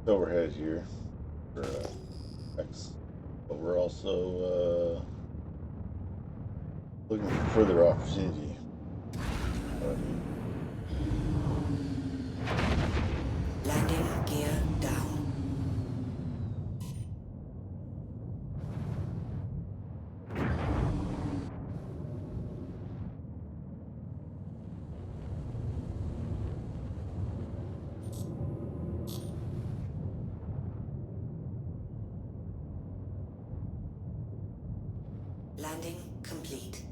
overhead here for X, but we're also looking for further opportunity. Landing gear down. Landing complete.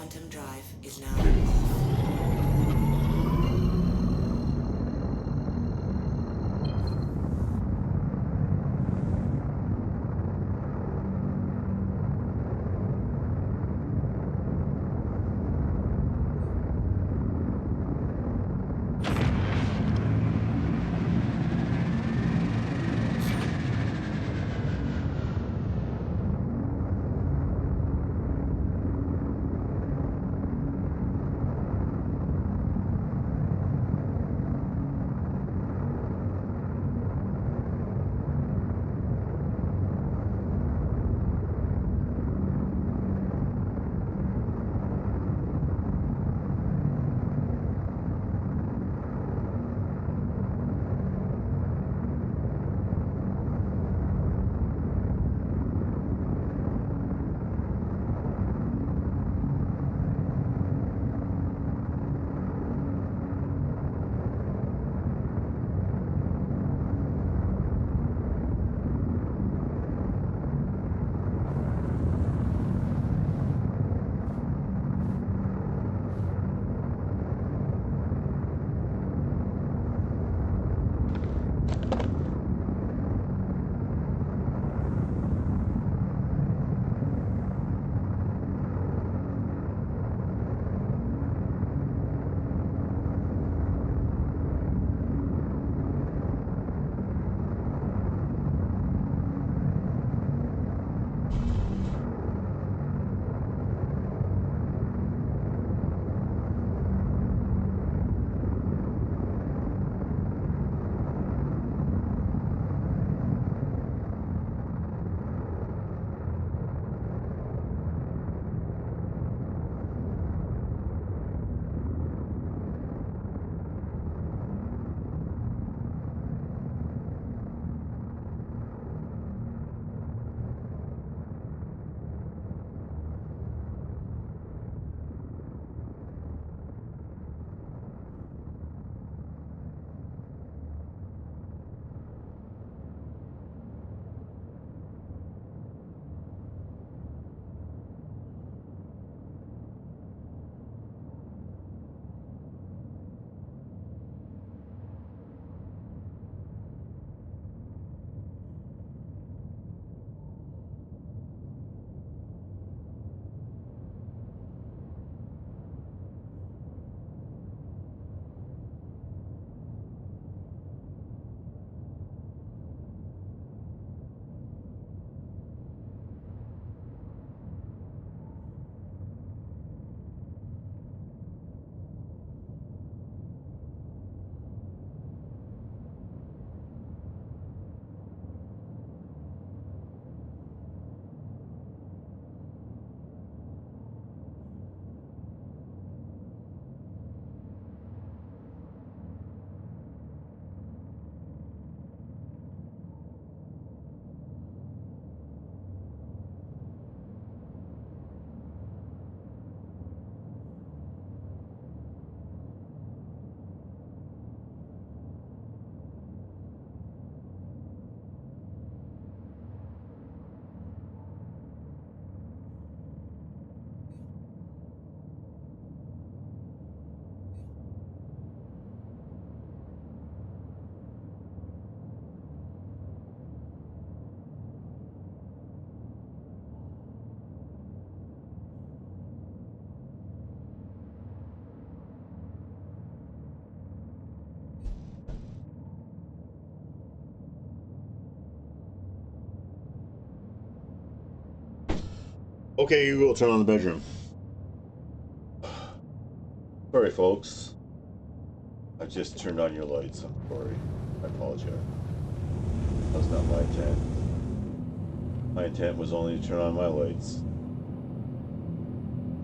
Quantum drive is now off. Okay, Google, turn on the bedroom. Sorry, folks. I just turned on your lights. I'm sorry. I apologize. That was not my intent. My intent was only to turn on my lights.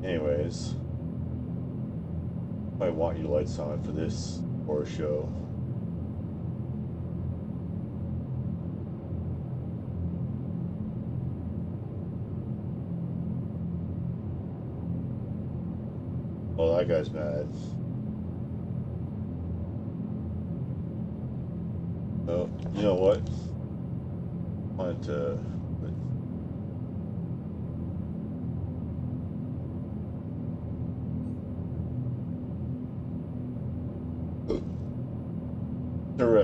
Anyways, I want your lights on for this horror show. Oh, that guy's mad. Oh, you know what? I wanted to...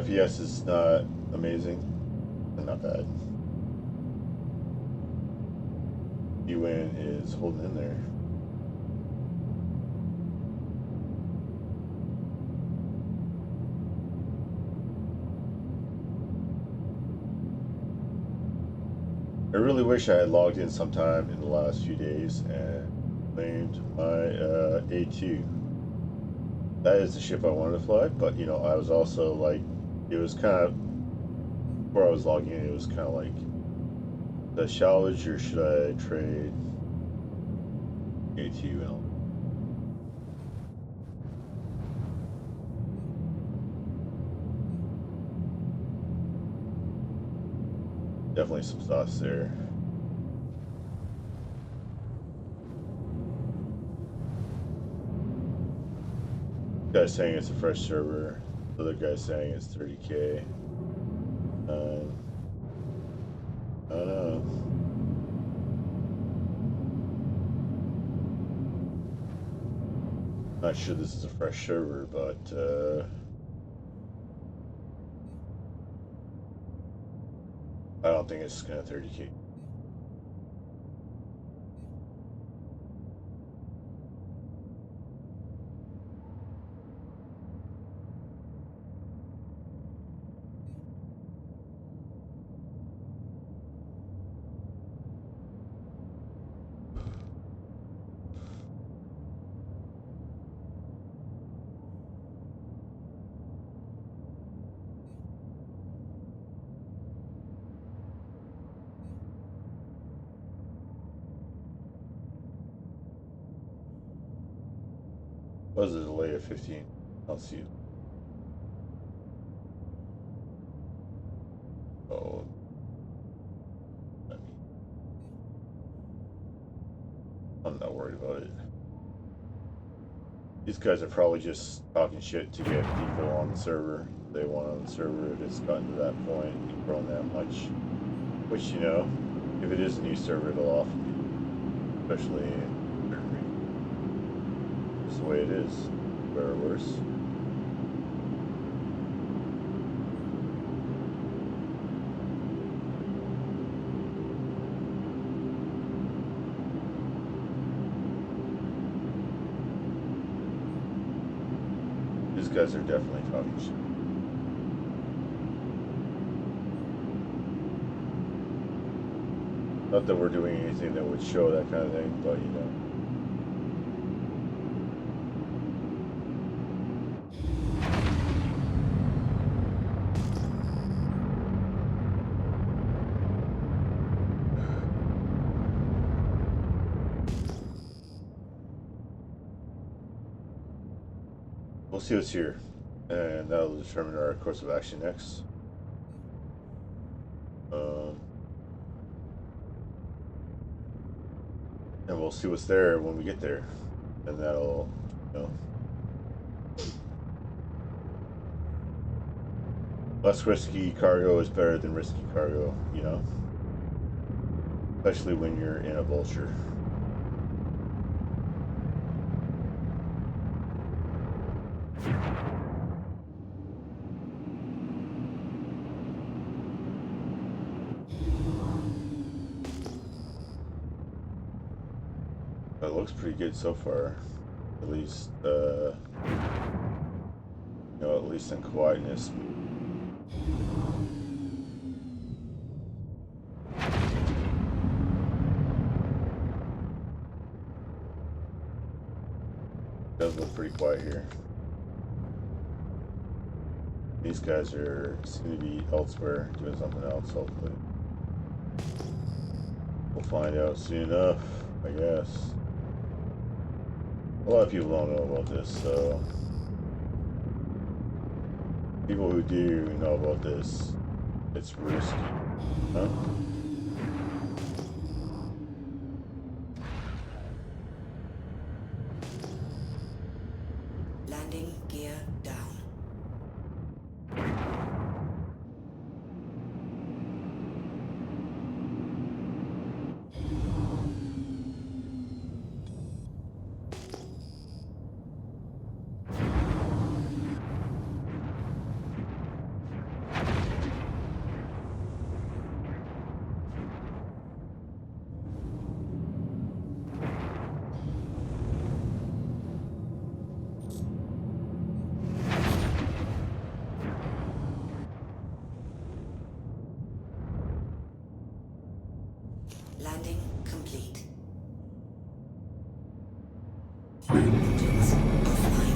FPS is not amazing, but not bad. UN is holding in there. I really wish I had logged in sometime in the last few days and claimed my A2. That is the ship I wanted to fly, but you know, I was also like, it was kind of, before I was logging in, it was kind of like, should I salvage or should I trade A2 and all? Definitely some sauce there. Guy's saying it's a fresh server. The other guy's saying it's 30K. I don't know. Not sure this is a fresh server, but I don't think it's gonna 30K. Was a delay of 15? I'll see you. Oh, I'm not worried about it. These guys are probably just talking shit to get people on the server. They want on the server if it's gotten to that point and grown that much. Which, you know, if it is a new server, it'll often be, especially in certain regions. It's the way it is, better or worse. These guys are definitely talking shit. Not that we're doing anything that would show that kind of thing, but you know. We'll see what's here, and that'll determine our course of action next. And we'll see what's there when we get there, and that'll, you know, less risky cargo is better than risky cargo, you know, especially when you're in a Vulture. It looks pretty good so far, at least, you know, at least in quietness. It does look pretty quiet here. These guys seem to be elsewhere, doing something else, hopefully. We'll find out soon enough, I guess. A lot of people don't know about this, so people who do know about this, it's risky, huh? Landing gear down. Landing complete. Engines offline.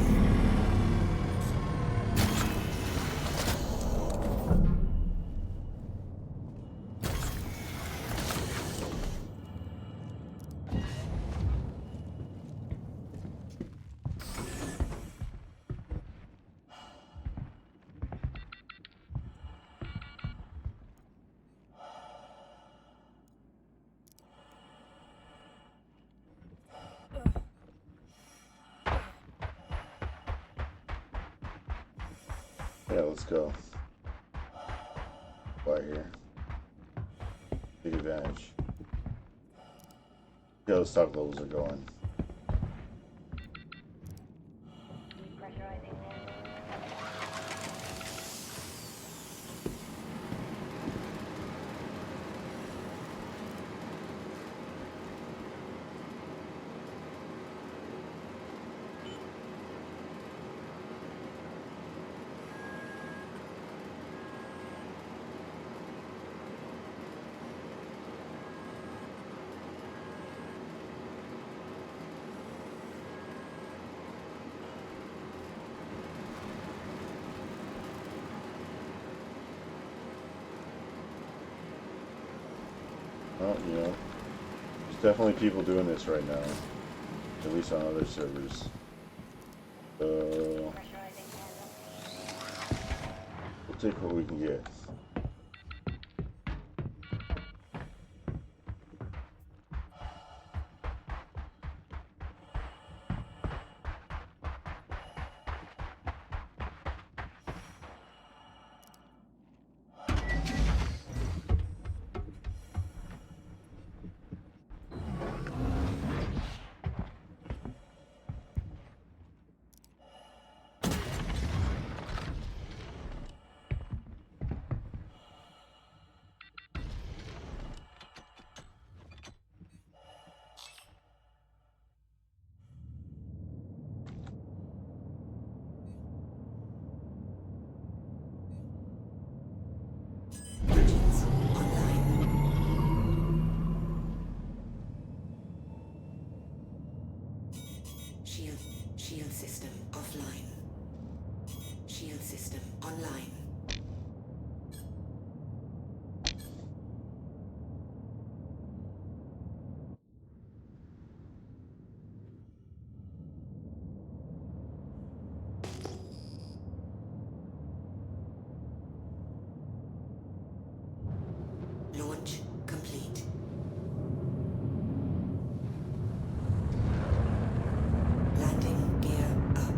Yeah, let's go. Right here. Take advantage. Yeah, the stock levels are going. Depressurizing landing. Well, you know, there's definitely people doing this right now. At least on other servers. So, Depressurizing landing. we'll take what we can get. Engines online. Shield system offline. Shield system online. Launch complete. Landing gear up.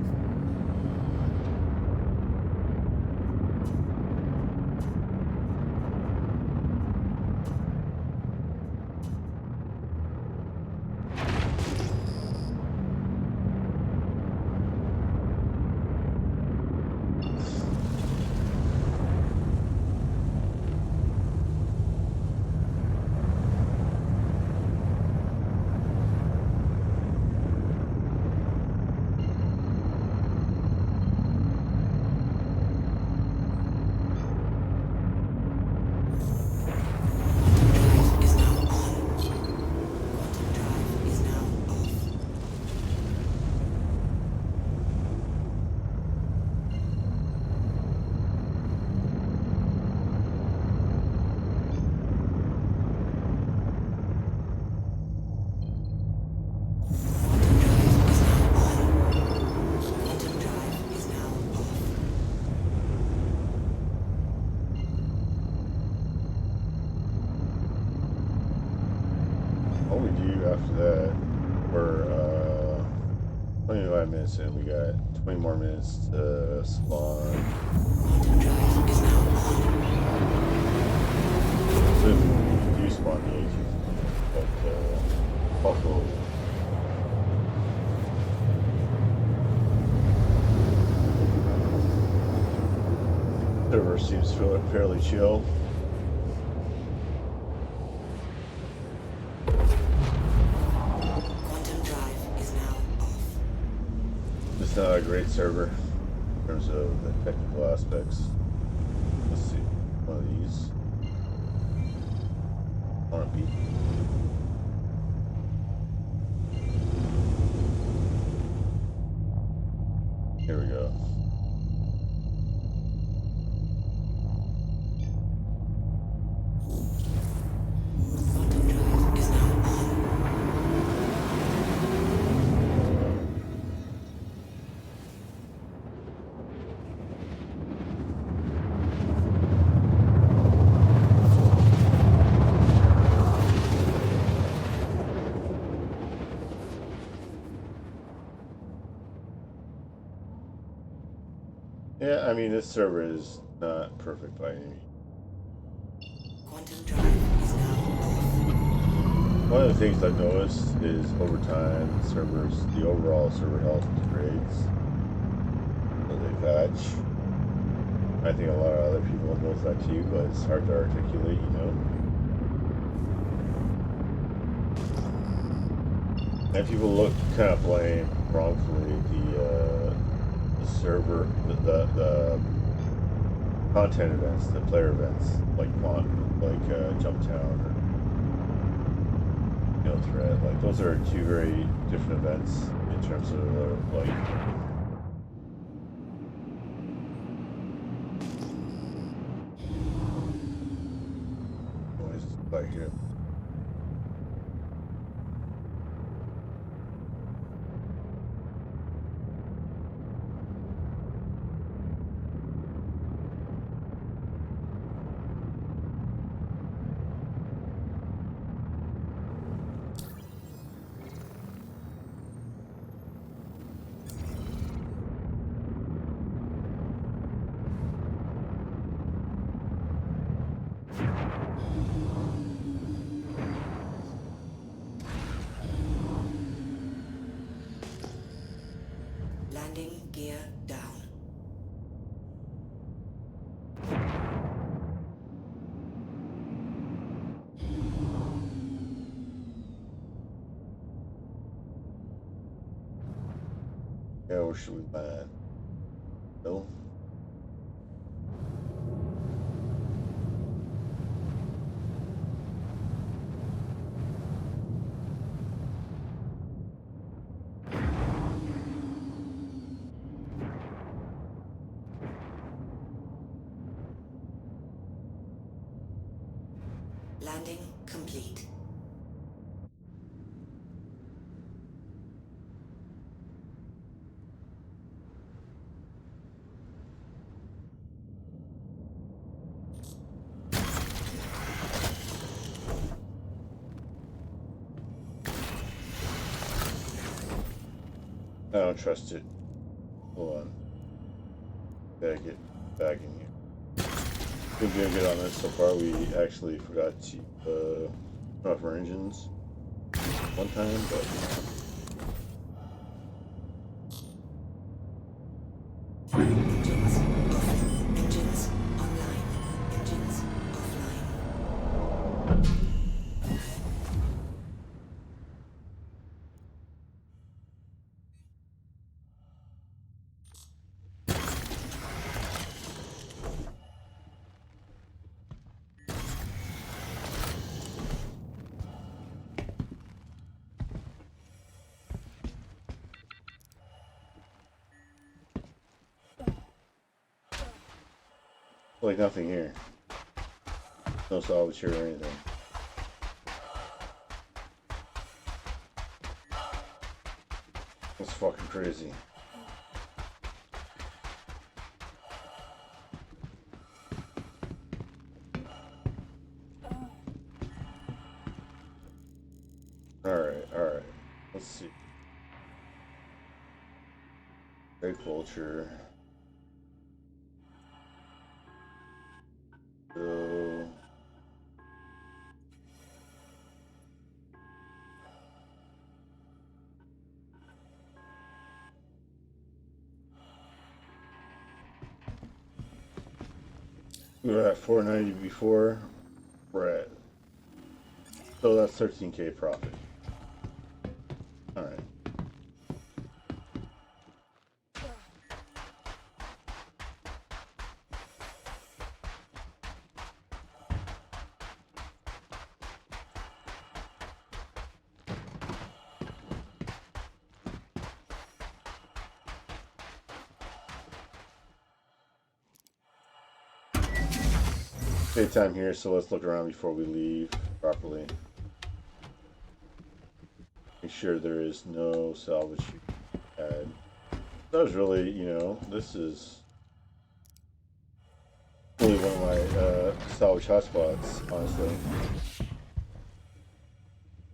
Drive is now on. Quantum drive is now off. Quantum drive is now off. All we do after that, we're 25 minutes in. We got 20 more minutes to spawn. Quantum drive is now on. So if we do spawn the agent, but Buffalo. Server seems fairly chill. Quantum drive is now off. It's not a great server in terms of the technical aspects. Let's see, one of these. I want to beat. Yeah, I mean, this server is not perfect by any means. Quantum drive is now off. One of the things I've noticed is over time, the overall server health degrades as they patch. I think a lot of other people have noticed that too, but it's hard to articulate, you know? And people kind of blame wrongfully the server, the content events, the player events, like Jump Town or Thread. Like those are two very different events in terms of like. Noise back here. Landing gear down. Yeah, where should we land? Bill? Landing complete. I don't trust it. Hold on. Gotta get back in here. Been doing good on this so far. We actually forgot to turn off our engines one time, but Engines off. Engines online. Engines offline. like nothing here. No salvage here or anything. That's fucking crazy. Alright. Let's see. Great Vulture. So... we were at 490 before. We're at... So that's 13k profit. Alright. Daytime here, so let's look around before we leave properly. Make sure there is no salvage had. That was really, this is really one of my salvage hotspots, honestly.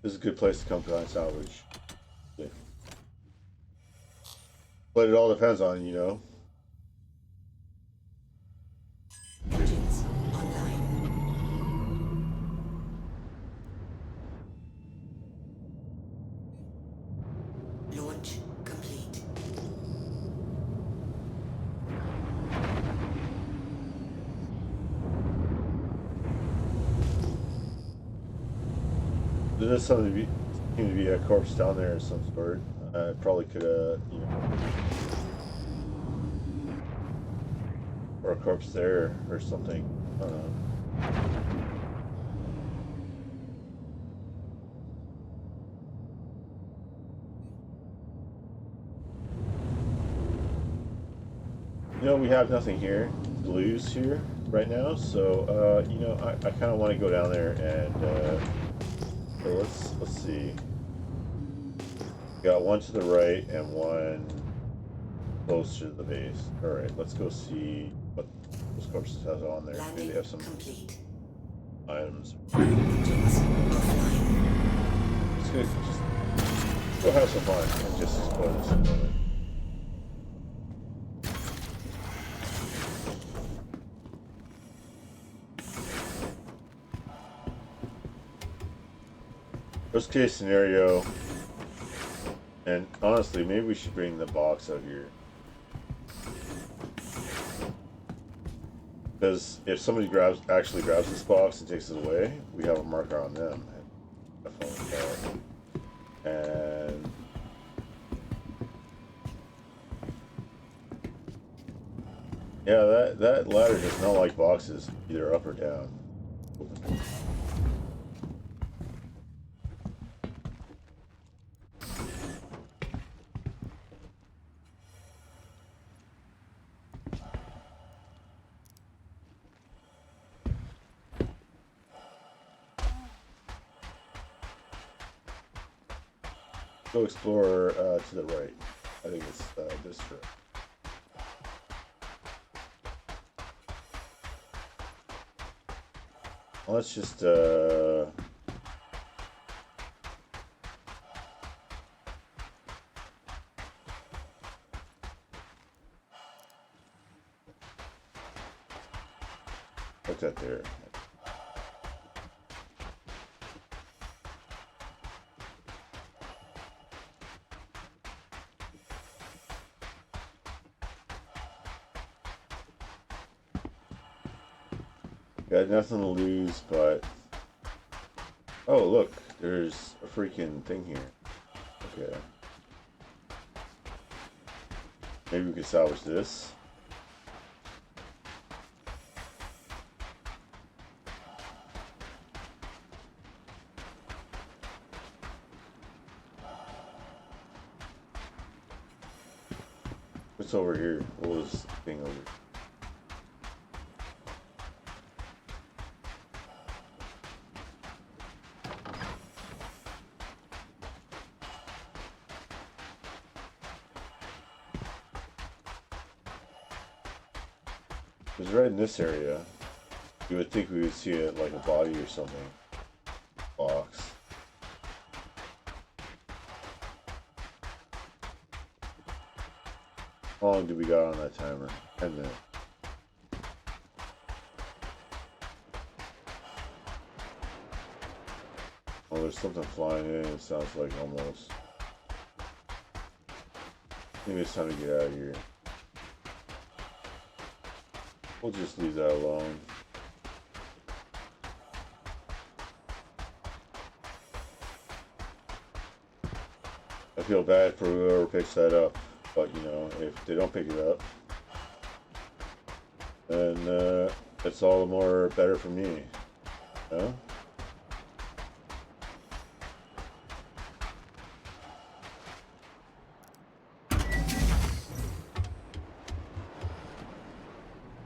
This is a good place to come find salvage. But it all depends on, There does seem to be a corpse down there of some sort. Probably could have, you know, or a corpse there or something. I don't know. You know, we have nothing here to lose here right now, so you know, I kind of want to go down there and so let's see. We got one to the right and one closer to the base. All right, let's go see what those corpses have on there. Maybe Landing they have some complete. items. Engines offline. Just go have some fun and just explore this in a moment. Worst case scenario, and honestly, maybe we should bring the box out here. Because if somebody actually grabs this box and takes it away, we have a marker on them. And yeah, that ladder does not like boxes, either up or down. Go explore to the right. I think it's this room. Let's just put that there. Got nothing to lose, but oh look, there's a freaking thing here. Okay, maybe we can salvage this. What's over here? What was this thing over here? Because right in this area, you would think we would see it like a body or something. Box. How long do we got on that timer? 10 minutes. Oh, there's something flying in, it sounds like almost. I think it's time to get out of here. We'll just leave that alone. I feel bad for whoever picks that up, but you know, if they don't pick it up, then it's all the more better for me. You know?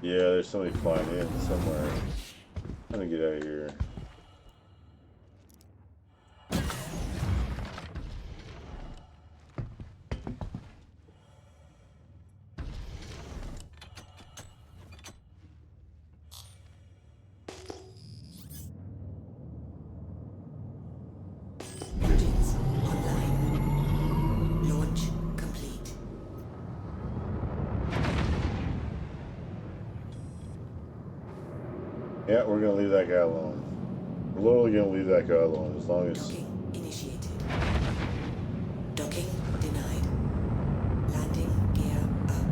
Yeah, there's somebody flying in somewhere. I'm gonna get out of here. Engines online. Launch complete. Yeah, we're gonna leave that guy alone. We're literally gonna leave that guy alone as long as. Docking initiated. Docking denied. Landing gear up.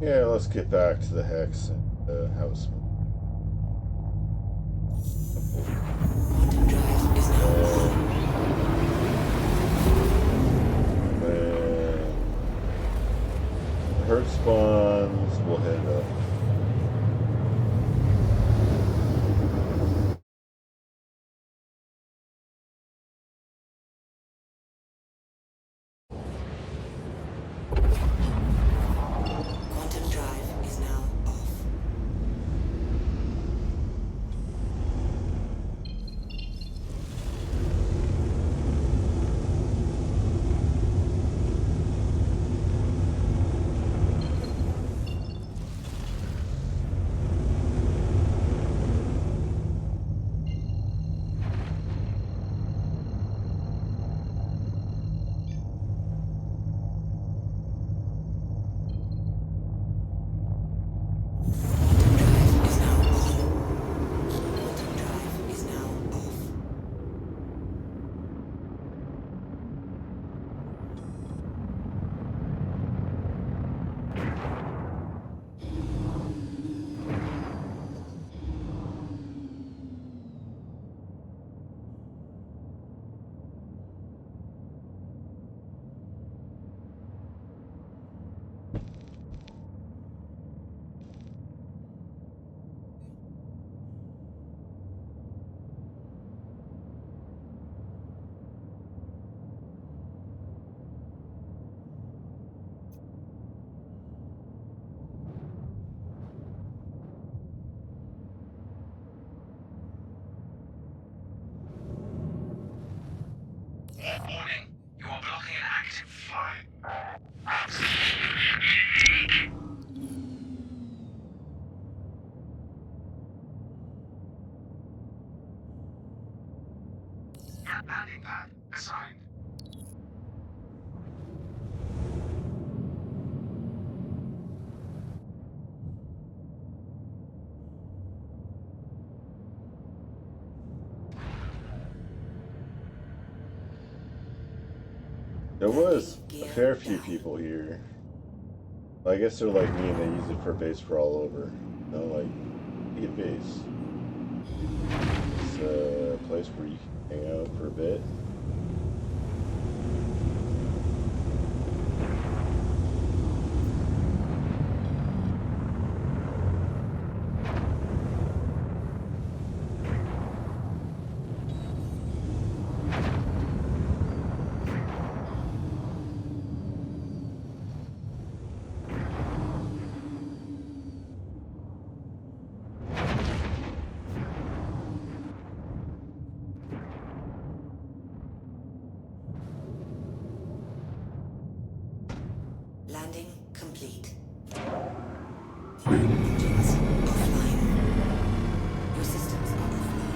Yeah, let's get back to the hex and have a smoke. Quantum drive is now on. When the herd spawns, we'll head up. Quantum drive is now off. Quantum drive is now on. Quantum drive is now off. Warning, you are blocking an active flight. Landing pad assigned. There was a fair few people here. I guess they're like me and they use it for base for all over. You know, like, be a base. It's a place where you can hang out for a bit. Landing complete. Engines offline. Your systems are offline.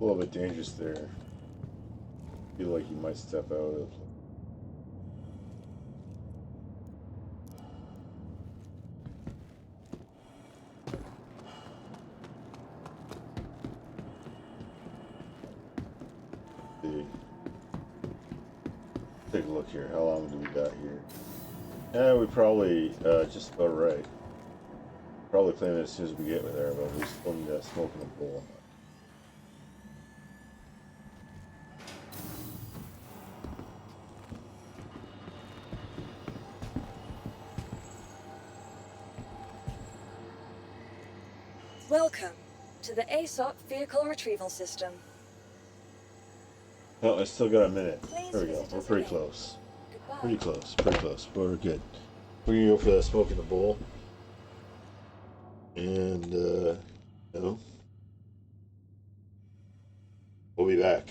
A little bit dangerous there. Feel like you might step out of. See. Take a look here. How long do we got here? Yeah, we probably just about right. Probably claim it as soon as we get there, but we still need that smoke in the bowl. Welcome to the ASOP Vehicle Retrieval System. Oh, I still got a minute. Please There we go. visit We're us pretty again. close. Goodbye. Pretty close. Pretty close. But we're good. We're gonna go for that smoke in the bowl. And, you know, we'll be back.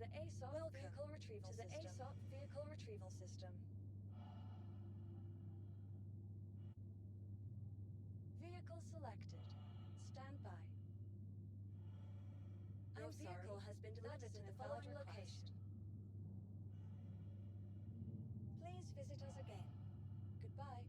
the ASOP vehicle retrieval system. To the ASOP vehicle retrieval system. Vehicle selected. Stand by. Your vehicle has been delivered to the following location. Please visit us again. Goodbye.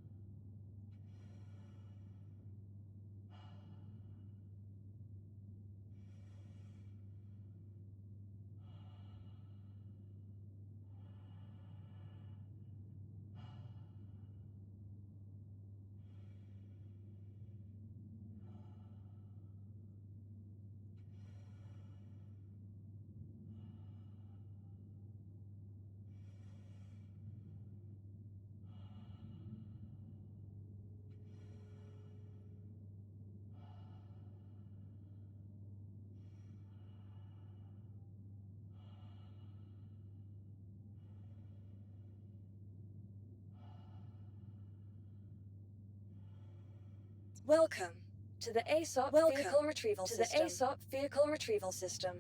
Welcome to the ASOP vehicle retrieval system. To the ASOP vehicle retrieval system.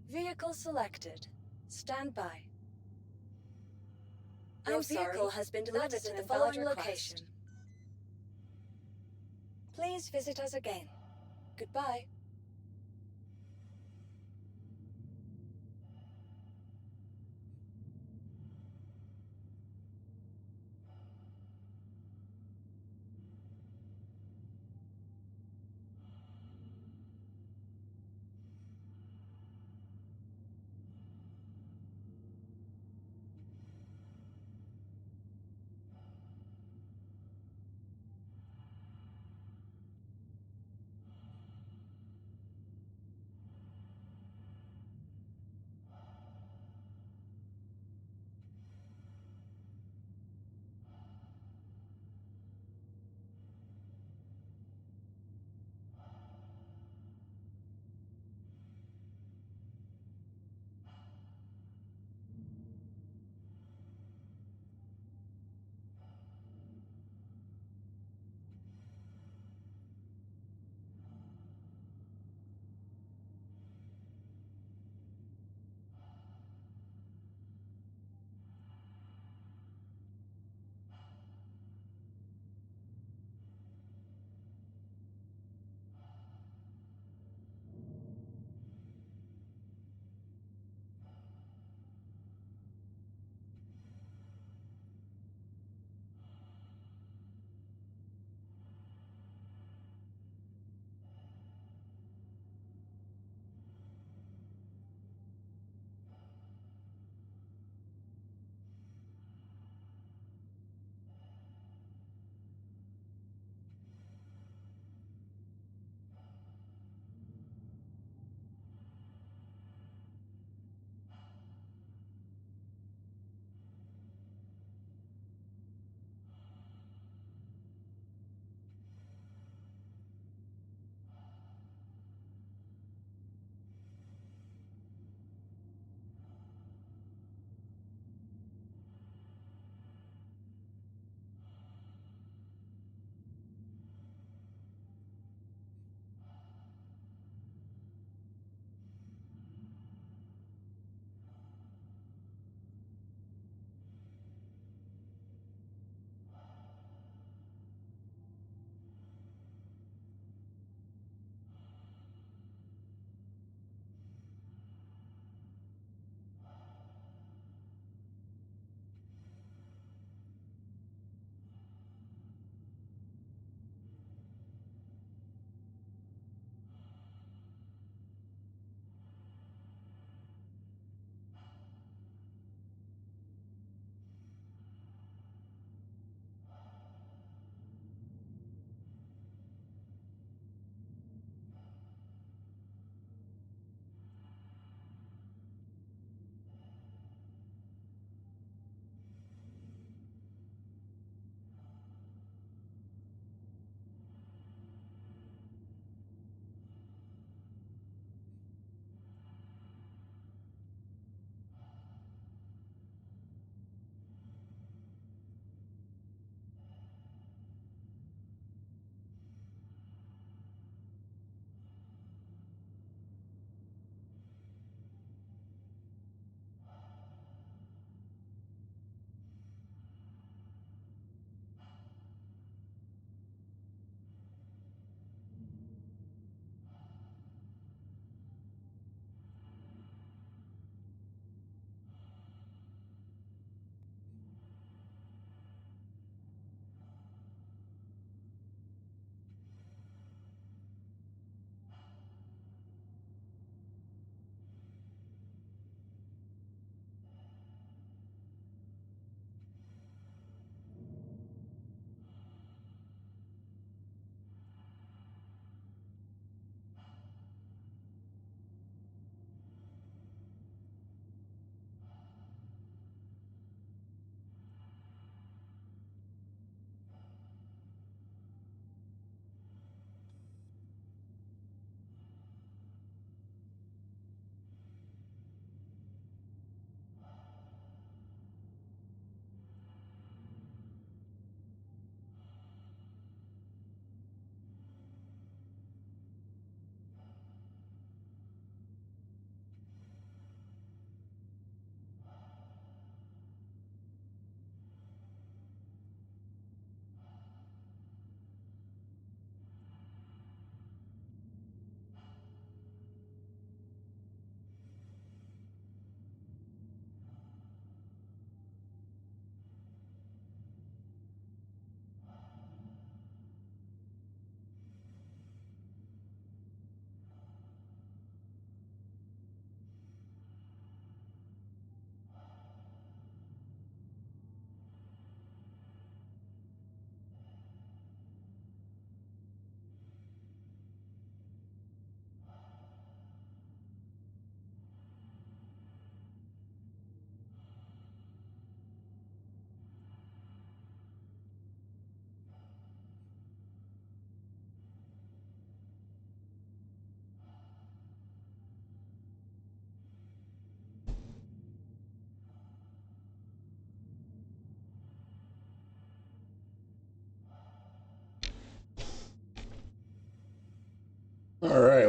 Vehicle selected. Stand by. Your vehicle has been delivered to the following location. Please visit us again. Goodbye.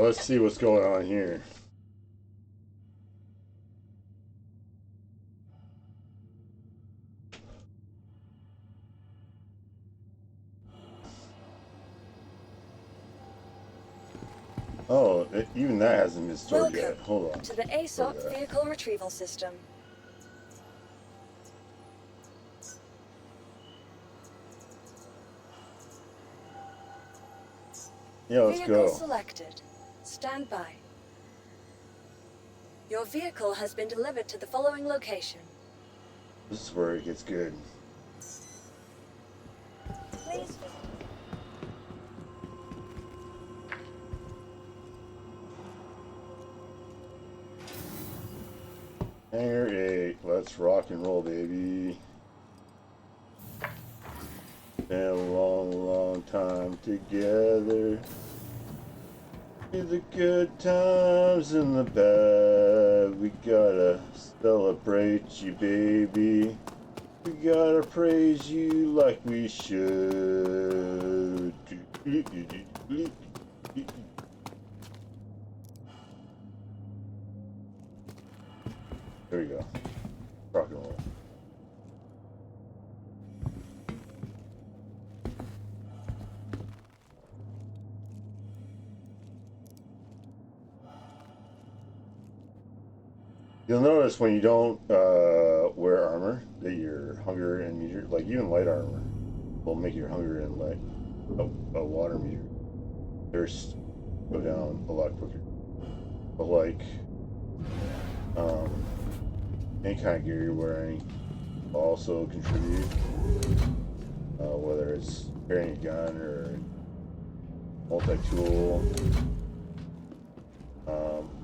let's see what's going on here. Oh, even that hasn't been stored yet. Welcome Hold on. to the ASOP vehicle retrieval system. Yeah, let's Vehicle go. selected. Stand by. Your vehicle has been delivered to the following location. This is where it gets good. Please visit. Hangar 8. Let's rock and roll, baby. Been a long, long time together. Through the good times and the bad, we gotta celebrate you, baby. We gotta praise you like we should. There we go. Rock and roll. You'll notice when you don't wear armor that your hunger and meter, like even light armor, will make your hunger and light a water meter thirst go down a lot quicker. But like any kind of gear you're wearing will also contribute, whether it's carrying a gun or multi-tool.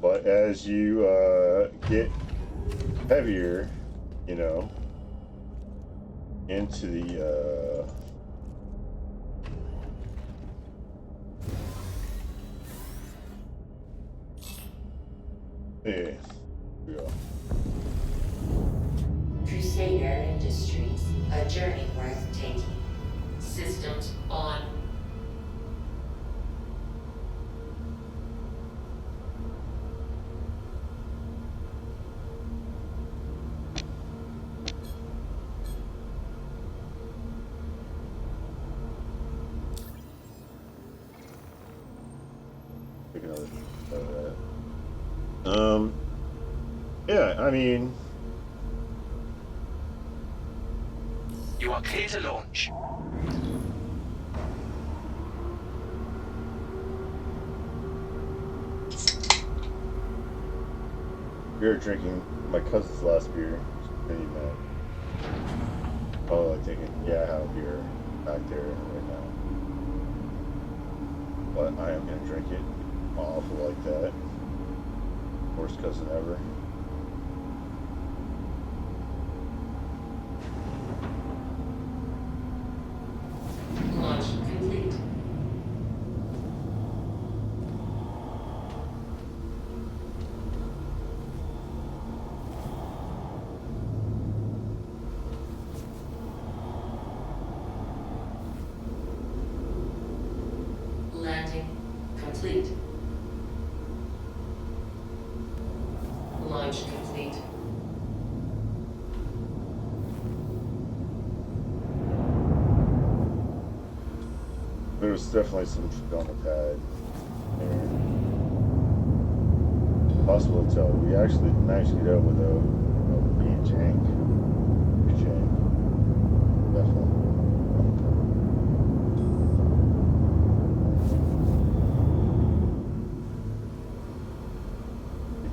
But as you get heavier, you know, into the yeah, here we go. Crusader Industries, a journey worth taking. Systems on. Take another of that. Yeah, I mean, You are clear to launch. beer drinking my cousin's last beer. Pretty mad. Oh, like taking, yeah, I have a beer back there right now. But I am gonna drink it. Awful like that. Worst cousin ever. Launch complete. Landing complete. Launch complete. There's definitely some shit on the pad. Possible to tell. We actually managed to get out without being jank. Pretty jank. Definitely.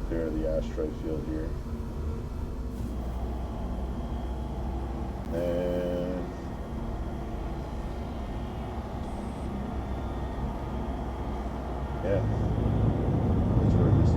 Clear the asteroid field here. And yeah. That's where it is.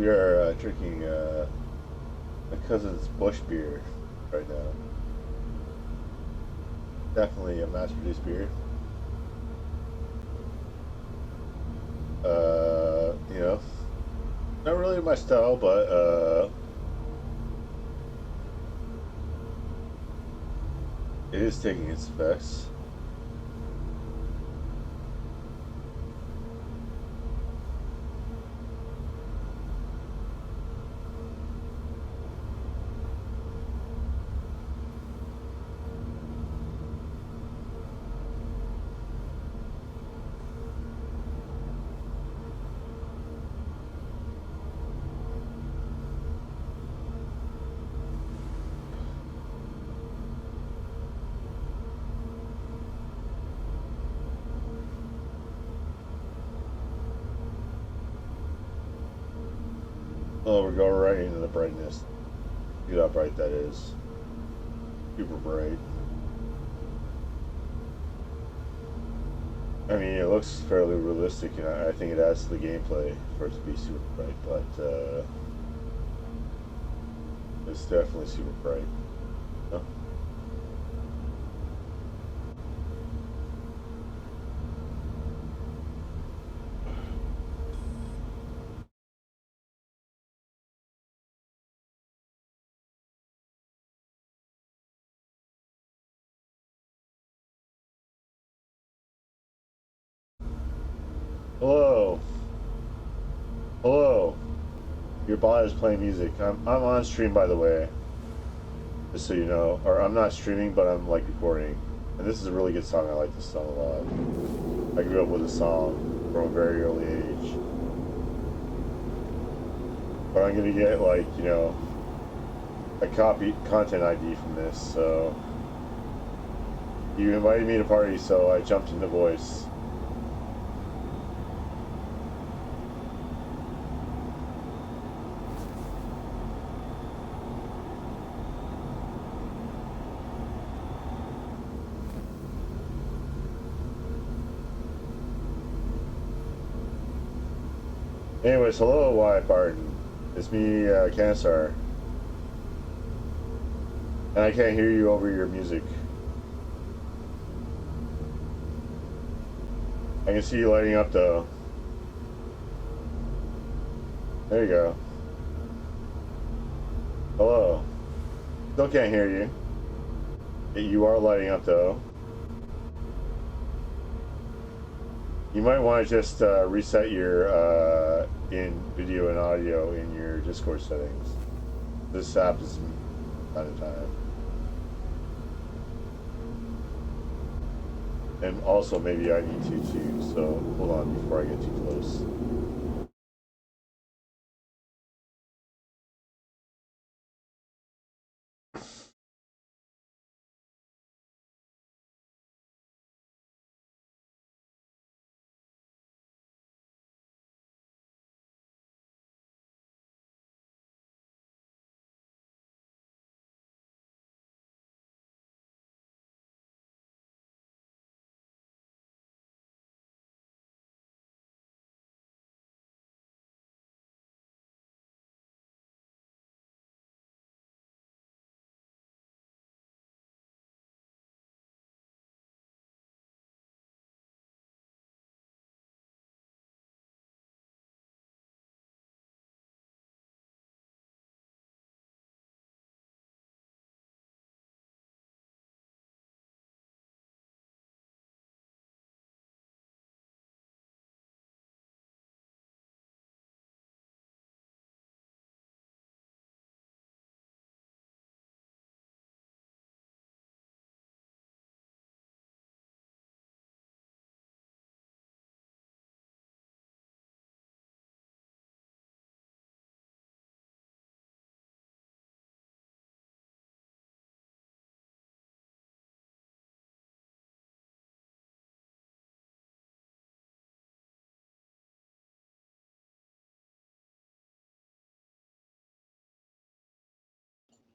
We are drinking my cousin's Bush beer right now. Definitely a mass-produced beer. You know, not really my style, but it is taking its effects. Oh, we're going right into the brightness. Look at how bright that is. Super bright. I mean, it looks fairly realistic, and I think it adds to the gameplay for it to be super bright, but it's definitely super bright. Huh? Hello. Hello. Your bot is playing music. I'm on stream, by the way, just so you know. Or I'm not streaming, but I'm like recording. And this is a really good song. I like this song a lot. I grew up with a song from a very early age. But I'm gonna get like, you know, a copy content ID from this, so you invited me to party, so I jumped into voice. Anyways, hello, Wyatt Barton. It's me, Cansar. And I can't hear you over your music. I can see you lighting up, though. There you go. Hello. Still can't hear you. You are lighting up, though. You might want to just reset your in video and audio in your Discord settings. This app is out of time. And also, maybe I need to too. So hold on before I get too close.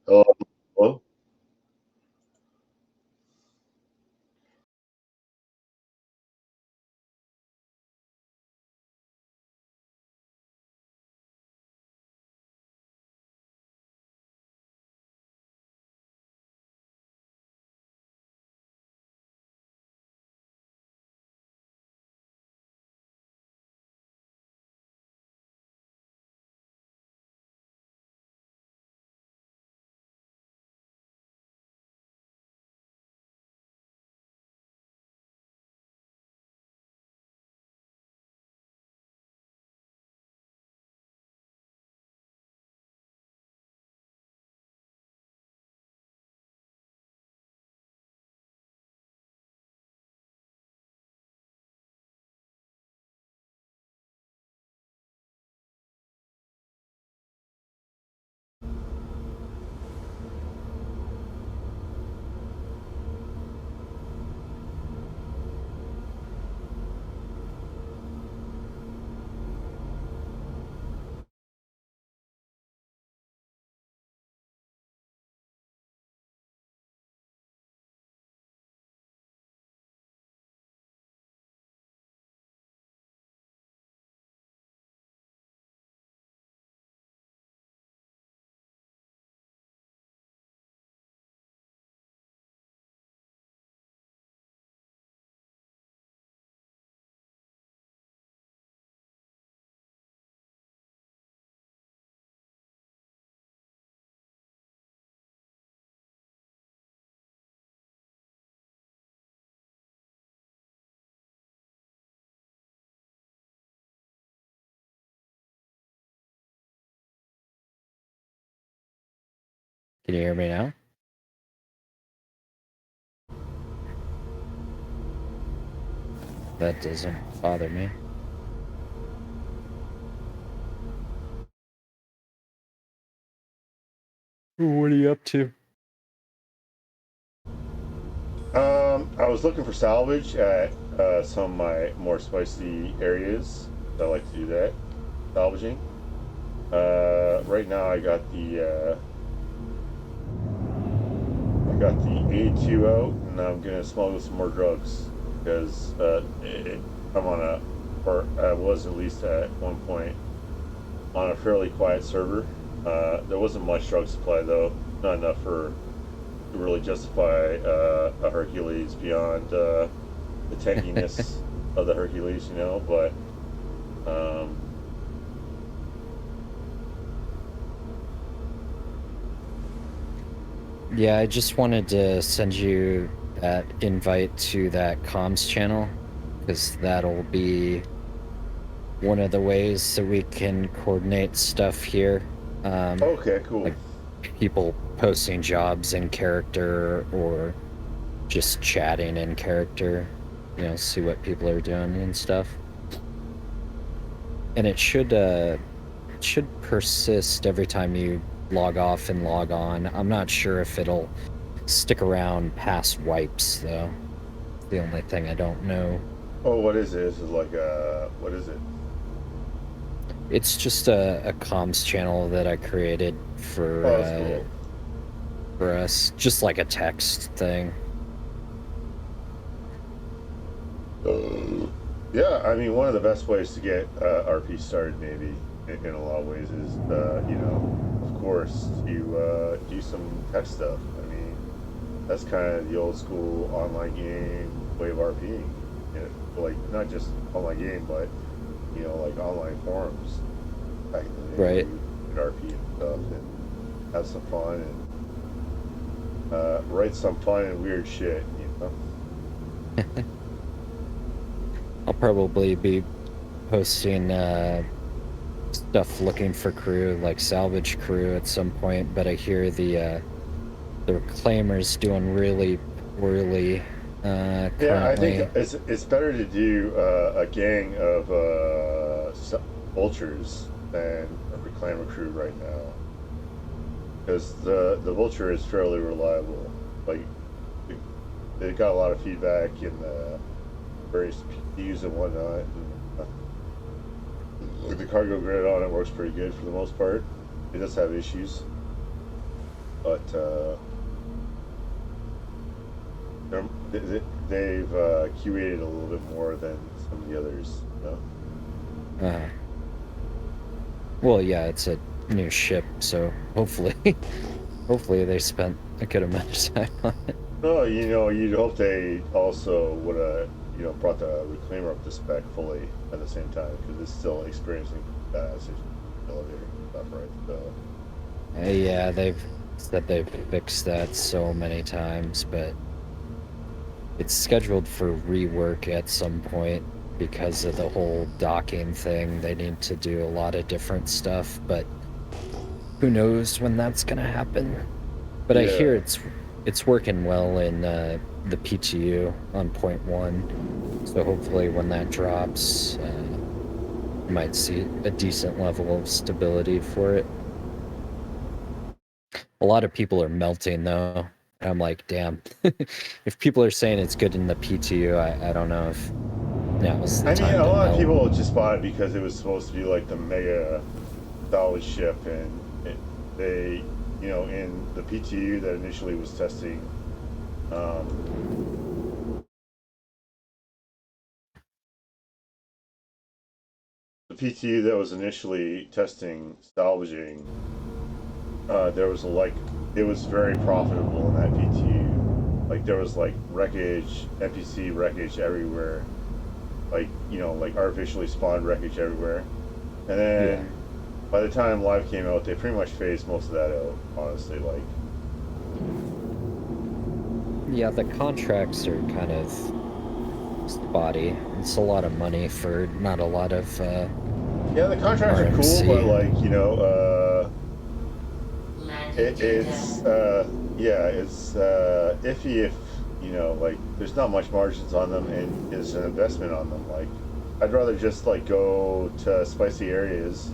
Hello. Hello? Can you hear me now? That doesn't bother me. What are you up to? I was looking for salvage at some of my more spicy areas. I like to do that, salvaging. Right now I got the A2 out, and I'm gonna smuggle some more drugs because I'm on a, or I was at least at one point on a fairly quiet server. There wasn't much drug supply though, not enough to really justify a Hercules beyond the tankiness of the Hercules, you know. But Yeah, I just wanted to send you that invite to that comms channel, because that'll be one of the ways that we can coordinate stuff here. okay, cool. Like people posting jobs in character or just chatting in character, you know, see what people are doing and stuff. And it should persist every time you log off and log on. I'm not sure if it'll stick around past wipes though. It's the only thing I don't know. Oh, what is it? Is it like what is it? It's just a comms channel that I created for Oh, that's cool. for us, just like a text thing. Yeah, I mean, one of the best ways to get RP started, maybe in a lot of ways, is you know, of course, you do some tech stuff. I mean, that's kind of the old school online game way of RPing. You know, like not just online game, but you know, like online forums back in the day. Right. You could RP and stuff and have some fun and write some fun and weird shit. You know. I'll probably be posting stuff looking for crew, like salvage crew at some point, but I hear the reclaimers doing really poorly currently. Yeah, I think it's better to do a gang of vultures than a reclaimer crew right now, because the vulture is fairly reliable. Like they got a lot of feedback in the various PDs and whatnot. And the cargo grid on it works pretty good for the most part. It does have issues, but they've QA'd a little bit more than some of the others. You know? Well, yeah, it's a new ship, so hopefully, hopefully they spent a good amount of time on it. No, you know, you'd hope they also would have, you know, brought the reclaimer up to spec fully at the same time, because it's still experiencing elevator stuff, right? So. Yeah, they've said they've fixed that so many times, but it's scheduled for rework at some point because of the whole docking thing. They need to do a lot of different stuff, but who knows when that's gonna happen. But yeah. I hear it's working well in the PTU on 0.1, so hopefully when that drops, you might see a decent level of stability for it. A lot of people are melting though. I'm like, damn. If people are saying it's good in the PTU, I don't know if now's the time. I mean, a lot of people just bought it because it was supposed to be like the mega salvage ship, and they, you know, in the PTU that initially was testing, the PTU that was initially testing salvaging, there was it was very profitable in that PTU. Like there was like wreckage, NPC wreckage everywhere, like, you know, like artificially spawned wreckage everywhere, and then by the time Live came out, they pretty much phased most of that out. Honestly, like. Yeah, the contracts are kind of spotty. It's a lot of money for not a lot of. Yeah, the contracts RMC. are cool, but like, you know, it's yeah, it's iffy if you know, like there's not much margins on them, and there's an investment on them. Like, I'd rather just like go to spicy areas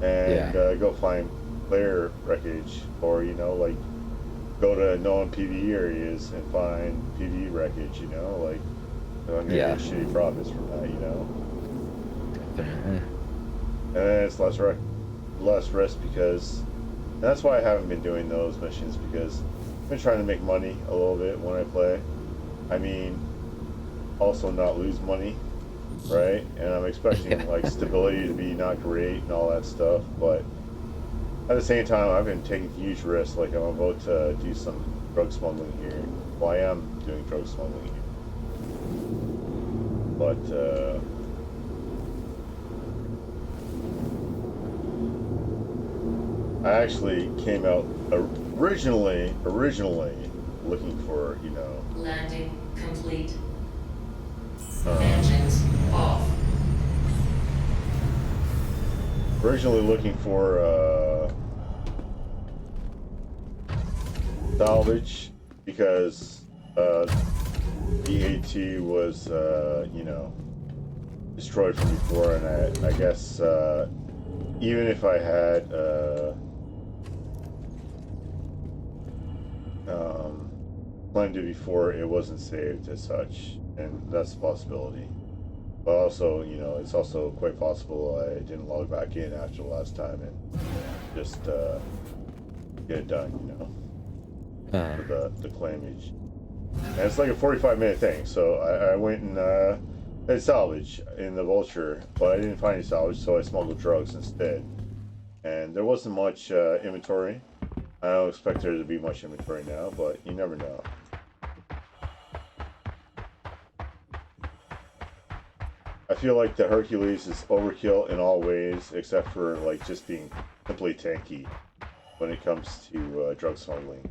and Yeah. go find player wreckage, or you know, like go to known PvE areas and find PvE wreckage. You know, like I'm gonna Yeah. get shitty profits from that. You know, Definitely. and then it's less risk because and that's why I haven't been doing those missions because I've been trying to make money a little bit when I play. I mean, also not lose money, right? And I'm expecting Yeah. like stability to be not great and all that stuff, but at the same time, I've been taking huge risks. Like I'm about to do some drug smuggling here. Well, I am doing drug smuggling here, but I actually came out originally looking for Landing complete. uh, Engines off. originally looking for salvage because the A2 was destroyed from before, and I guess even if I had claimed it before, it wasn't saved as such, and that's a possibility. But also, it's also quite possible I didn't log back in after the last time and just get it done, for the claimage. And it's like a 45-minute thing, so I went and did salvage in the Vulture, but I didn't find any salvage, so I smuggled drugs instead. And there wasn't much inventory. I don't expect there to be much inventory now, but you never know. I feel like the Hercules is overkill in all ways, except for like just being simply tanky when it comes to drug smuggling,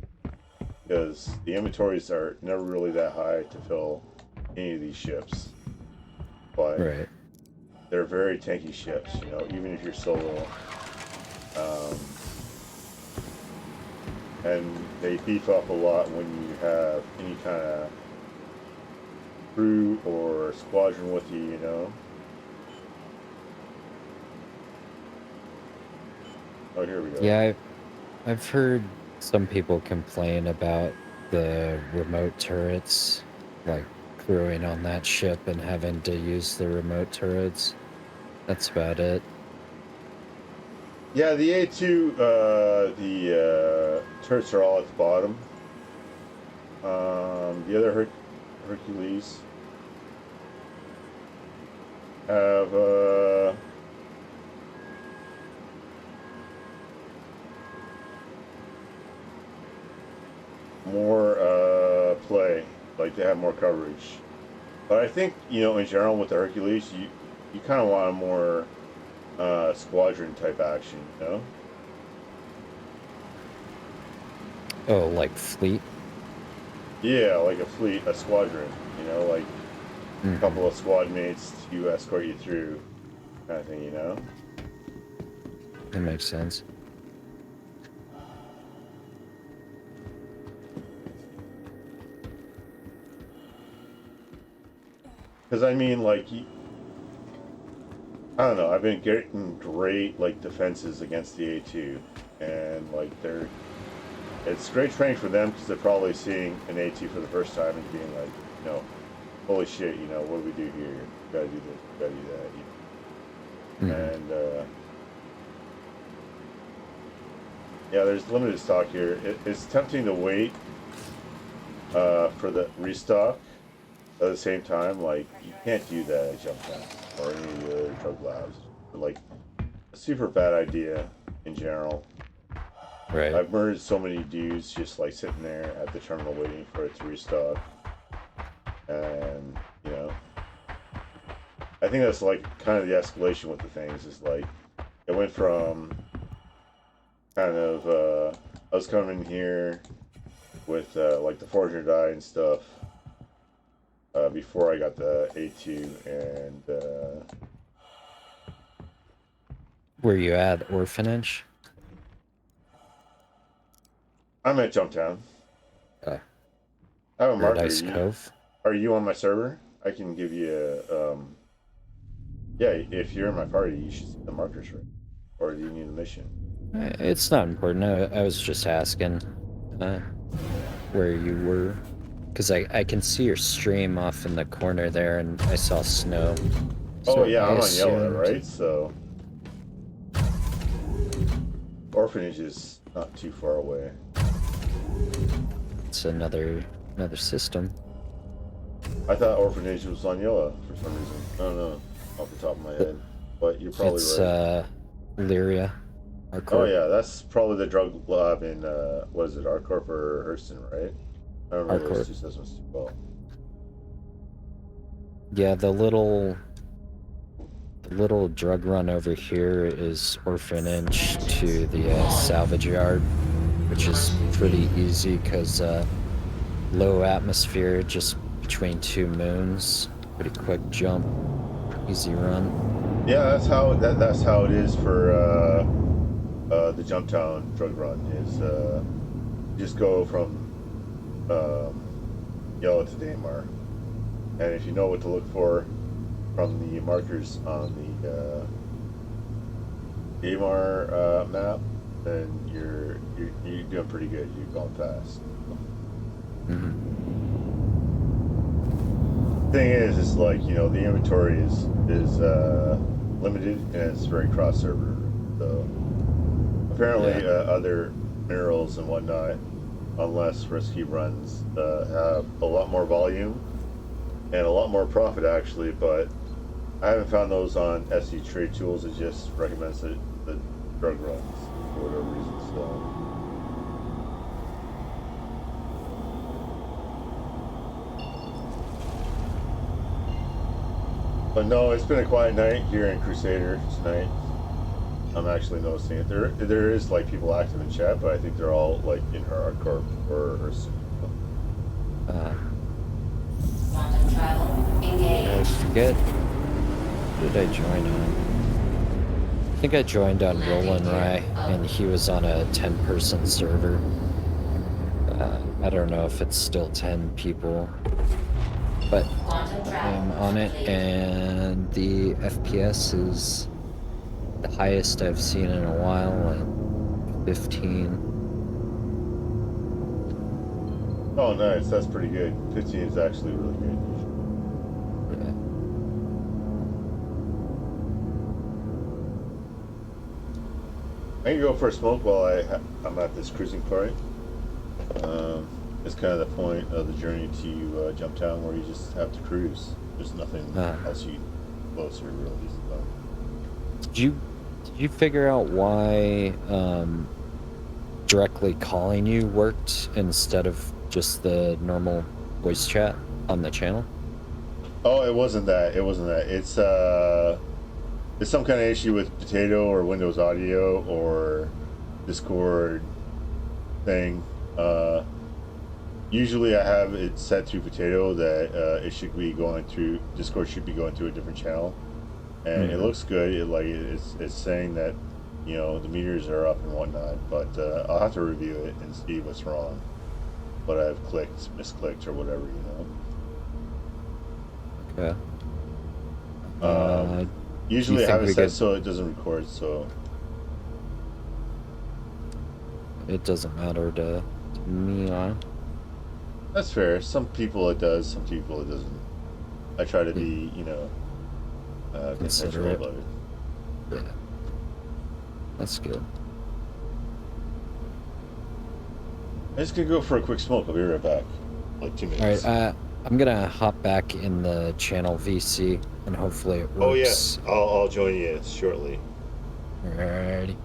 because the inventories are never really that high to fill any of these ships, but Right. they're very tanky ships. Even if you're solo, and they beef up a lot when you have any kind of crew or squadron with you. Oh, here we go. Yeah, I've heard some people complain about the remote turrets, like crewing on that ship and having to use the remote turrets. That's about it. Yeah, the A2, the turrets are all at the bottom. The other Hercules have more play, like they have more coverage. But I think in general with the Hercules, you kind of want a more squadron type action. Oh, like fleet? Yeah, like a fleet, a squadron. Like a Mm-hmm. couple of squad mates to escort you through, kind of thing. That makes sense. Because I mean, like, I don't know. I've been getting great like defenses against the A2, and like it's great training for them because they're probably seeing an A2 for the first time and being like, holy shit, what do we do here? We gotta do this, we gotta do that. Mm-hmm. And yeah, there's limited stock here. It's tempting to wait for the restock. At the same time, like, you can't do that at Jump Town or any of the other drug labs. Like, a super bad idea in general. Right. I've murdered so many dudes just like sitting there at the terminal waiting for it to restock. And, I think that's like kind of the escalation with the things is like, it went from kind of, I was coming here with like the 400 die and stuff. Before I got the A2, and Were you at Orphanage? I'm at Jumptown. Okay. I have a marker. Paradise Cove. Are you on my server? I can give you a yeah, if you're in my party, you should see the markers, right? Or do you need a mission? It's not important. I was just asking where you were. Because I can see your stream off in the corner there, and I saw snow. Oh So yeah, I I'm on yellow, assumed... right? So orphanage is not too far away. It's another system. I thought orphanage was on yellow for some reason. I don't know off the top of my head, but you're probably It's right. Lyria. Oh yeah, that's probably the drug lab in what is it, Arcorp or Hurston, right? I don't remember those Arcorp. two systems too well. Yeah, the little drug run over here is orphanage to the salvage yard, which is pretty easy because low atmosphere, just between two moons, pretty quick jump, easy run. Yeah, that's how it is for the Jumptown drug run. Is just go from yellow to Daymar, and if you know what to look for from the markers on the Daymar map, then you're doing pretty good. You're going fast. Mm-hmm. Thing is like, you know, the inventory is limited and it's very cross server. So apparently other minerals and whatnot, unless risky runs, have a lot more volume and a lot more profit actually, but I haven't found those on SE Trade Tools. It just recommends the drug runs for whatever reason. So but no, it's been a quiet night here in Crusader tonight. I'm actually noticing it. There is like people active in chat, but I think they're all like in hardcore or Quantum travel engaged. I forget. Who did I join on? I think I joined on Roland Rye, and he was on a 10-person server. I don't know if it's still 10 people, but I'm on it, and the FPS is the highest I've seen in a while, at 15. Oh, nice. That's pretty good. 15 is actually really good. Yeah. I can go for a smoke while I'm at this cruising point. It's kind of the point of the journey to Jumptown, where you just have to cruise. There's nothing else you closer really. So. Did you figure out why directly calling you worked instead of just the normal voice chat on the channel? Oh, it wasn't that. It wasn't that. It's some kind of issue with Potato or Windows Audio or Discord thing. Usually I have it set through Potato that it should be going through Discord, should be going through a different channel, and it looks good. It's saying that, you know, the meters are up and whatnot, but I'll have to review it and see what's wrong, what I've misclicked or whatever, you know. Okay. Usually I have it set so it doesn't record, so it doesn't matter to me. that's fair. Some people it does, some people it doesn't. I try to be, you know, considerate about it. Yeah, that's good. I'm just gonna go for a quick smoke. I'll be right back. Like 2 minutes. All right. I'm gonna hop back in the channel VC, and hopefully it works. Oh yes, I'll join you shortly. Alrighty.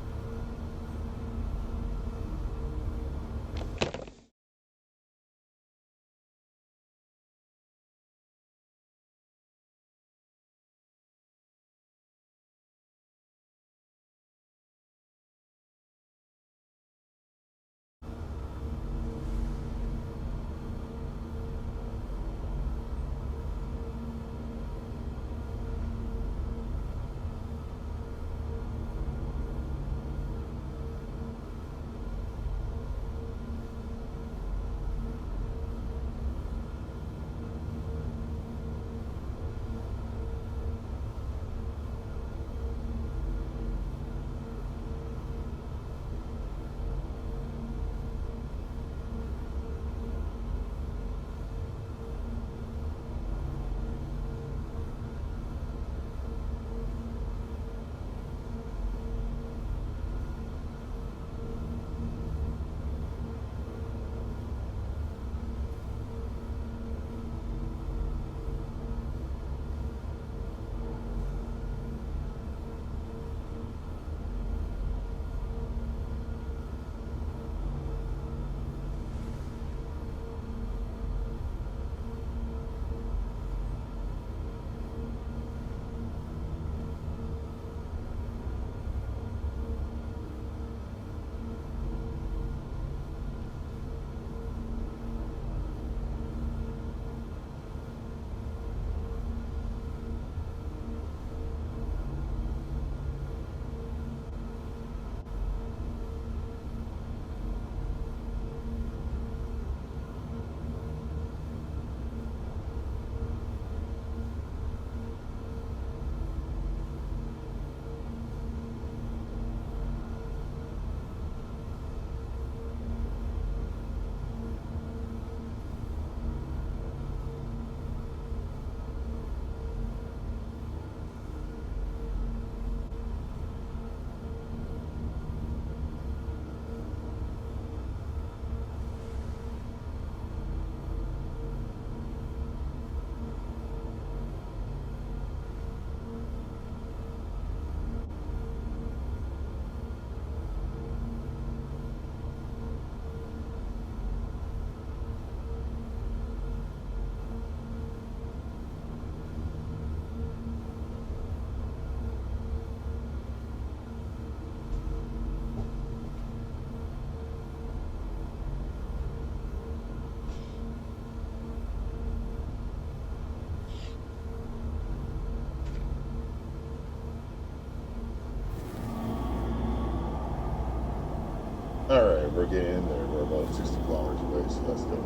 Alright, we're getting in there. We're about 60 kilometers away, so that's good.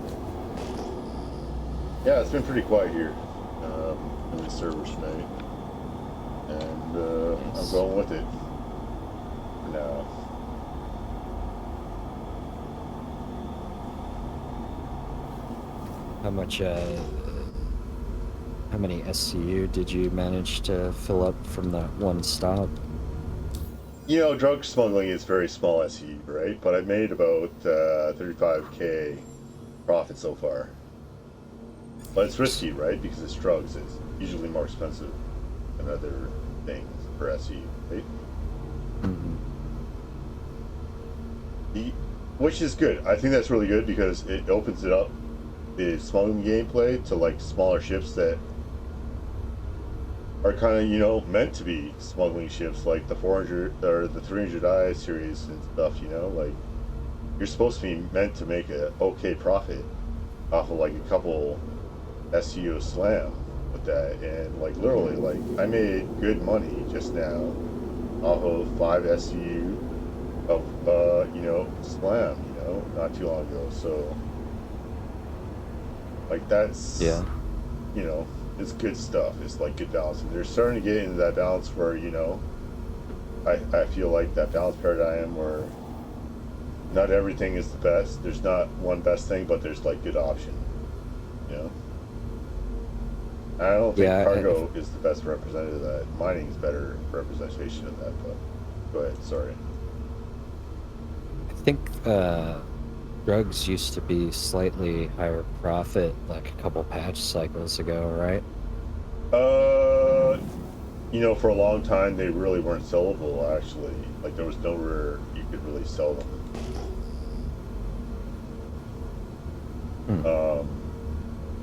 Yeah, it's been pretty quiet here in the servers tonight. And I'm going with it for now. How many SCU did you manage to fill up from that one stop? You know, drug smuggling is very small SE, right? But I made about 35K profit so far. But it's risky, right? Because it's drugs. It's usually more expensive than other things for SE, right? Mm-hmm. Which is good. I think that's really good because it opens it up, the smuggling gameplay, to like smaller ships that are kind of, you know, meant to be smuggling ships, like the 400 or the 300i series and stuff. You know, like you're supposed to be meant to make a okay profit off of like a couple SEO slam with that, and like literally, like I made good money just now off of 5 SEU of you know, slam, you know, not too long ago. So like that's, Yeah. you know, it's good stuff. It's like good balance, and they're starting to get into that balance where, you know, I feel like that balance paradigm where not everything is the best. There's not one best thing, but there's like good option, you know. I don't think cargo is the best representative of that. Mining is better representation of that, but go ahead, sorry. I think drugs used to be slightly higher profit like a couple patch cycles ago, right? You know, for a long time they really weren't sellable, actually. Like there was nowhere you could really sell them.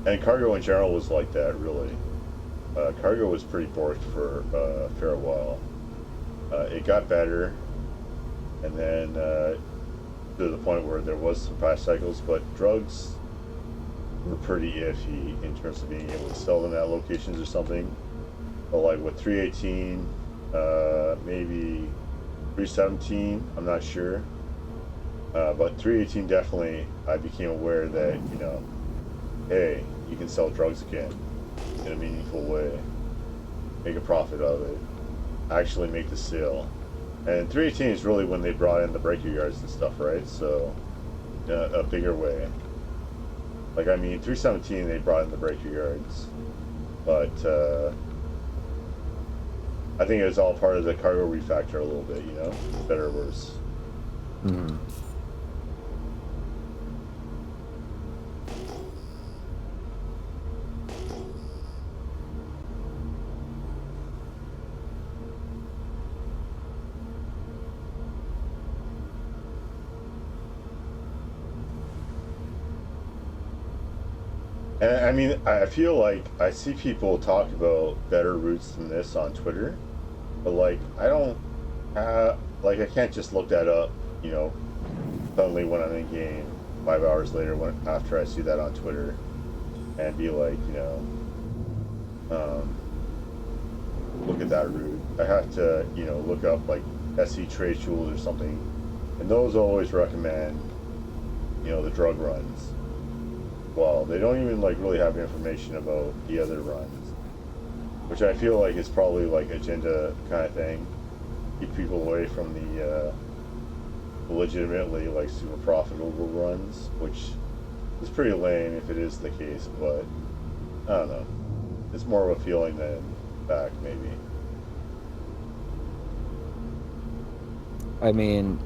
And cargo in general was like that, really. Cargo was pretty borked for a fair while. It got better, and then to the point where there was some patch cycles, but drugs were pretty iffy in terms of being able to sell them at locations or something. But like with 318, maybe 317, I'm not sure. But 318 definitely, I became aware that, you know, hey, you can sell drugs again in a meaningful way, make a profit of it, actually make the sale. And 318 is really when they brought in the breaker yards and stuff, right? So, a bigger way. Like, I mean, 317, they brought in the breaker yards, but I think it was all part of the cargo refactor a little bit, you know, better or worse. Mm-hmm. And I mean, I feel like I see people talk about better routes than this on Twitter, but like I don't like I can't just look that up, you know, suddenly when I'm in game 5 hours later when after I see that on Twitter and be like, you know, look at that route. I have to, you know, look up like SE Trade Tools or something, and those always recommend, you know, the drug runs. Well, they don't even like really have information about the other runs, which I feel like is probably like agenda kind of thing. Keep people away from the legitimately like super profitable runs, which is pretty lame if it is the case, but I don't know. It's more of a feeling than fact, maybe. I mean,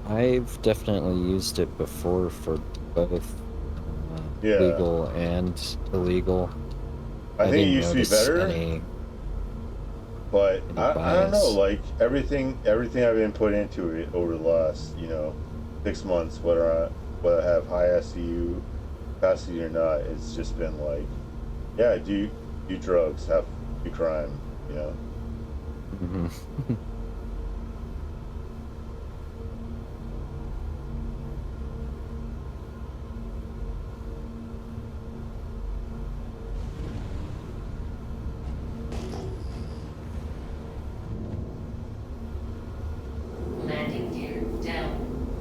I've definitely used it before for both legal and illegal. I think it used to be better, but I don't know. Like everything I've been put into it over the last, you know, 6 months, whether I have high SCU capacity or not, it's just been like, yeah, do drugs, do crime, you know. Mm-hmm. Landing gear down.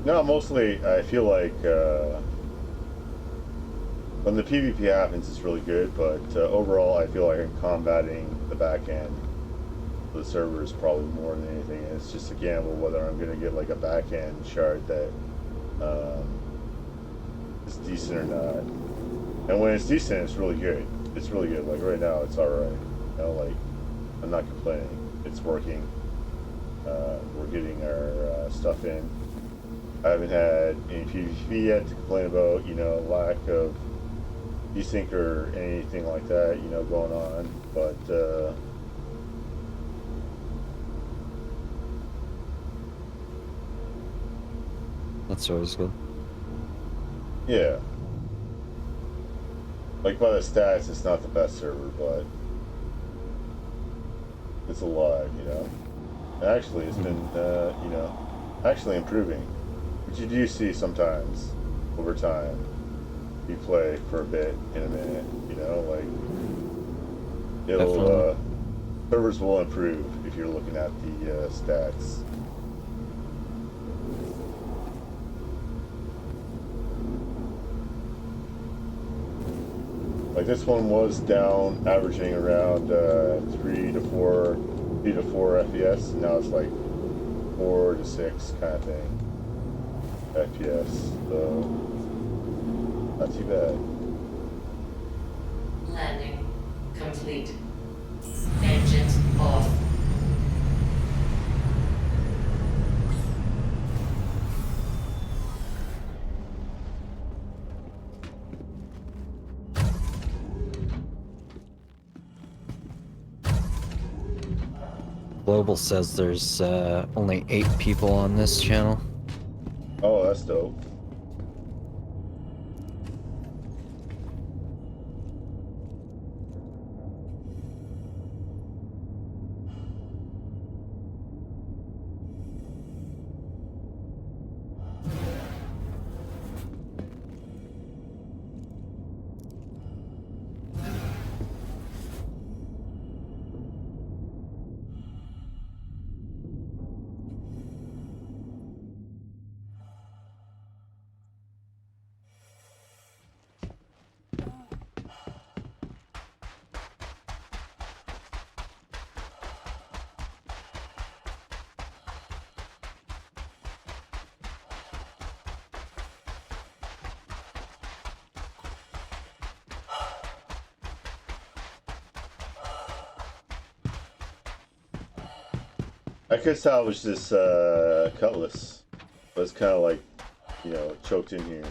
No, mostly I feel like when the PvP happens, it's really good, but overall, I feel like I'm combating the back end of the server is probably more than anything. And it's just a gamble whether I'm going to get like a back end shard that is decent or not. And when it's decent, it's really good. It's really good. Like right now, it's alright. You know, like I'm not complaining. It's working. We're getting our stuff in. I haven't had any PvP yet to complain about, you know, lack of desync or anything like that, you know, going on. But That's always good. yeah, like by the stats, it's not the best server, but it's alive, you know. And actually, it's been, you know, actually improving, which you do see sometimes over time. You play for a bit in a minute, you know, like it'll Definitely. servers will improve if you're looking at the stats. Like this one was down, averaging around 3 to 4 FPS. Now it's like 4 to 6 kind of thing FPS. So not too bad. Landing complete. Engines off. Global says there's only 8 people on this channel. Oh, that's dope. I could salvage this cutlass, but it's kind of like, you know, choked in here.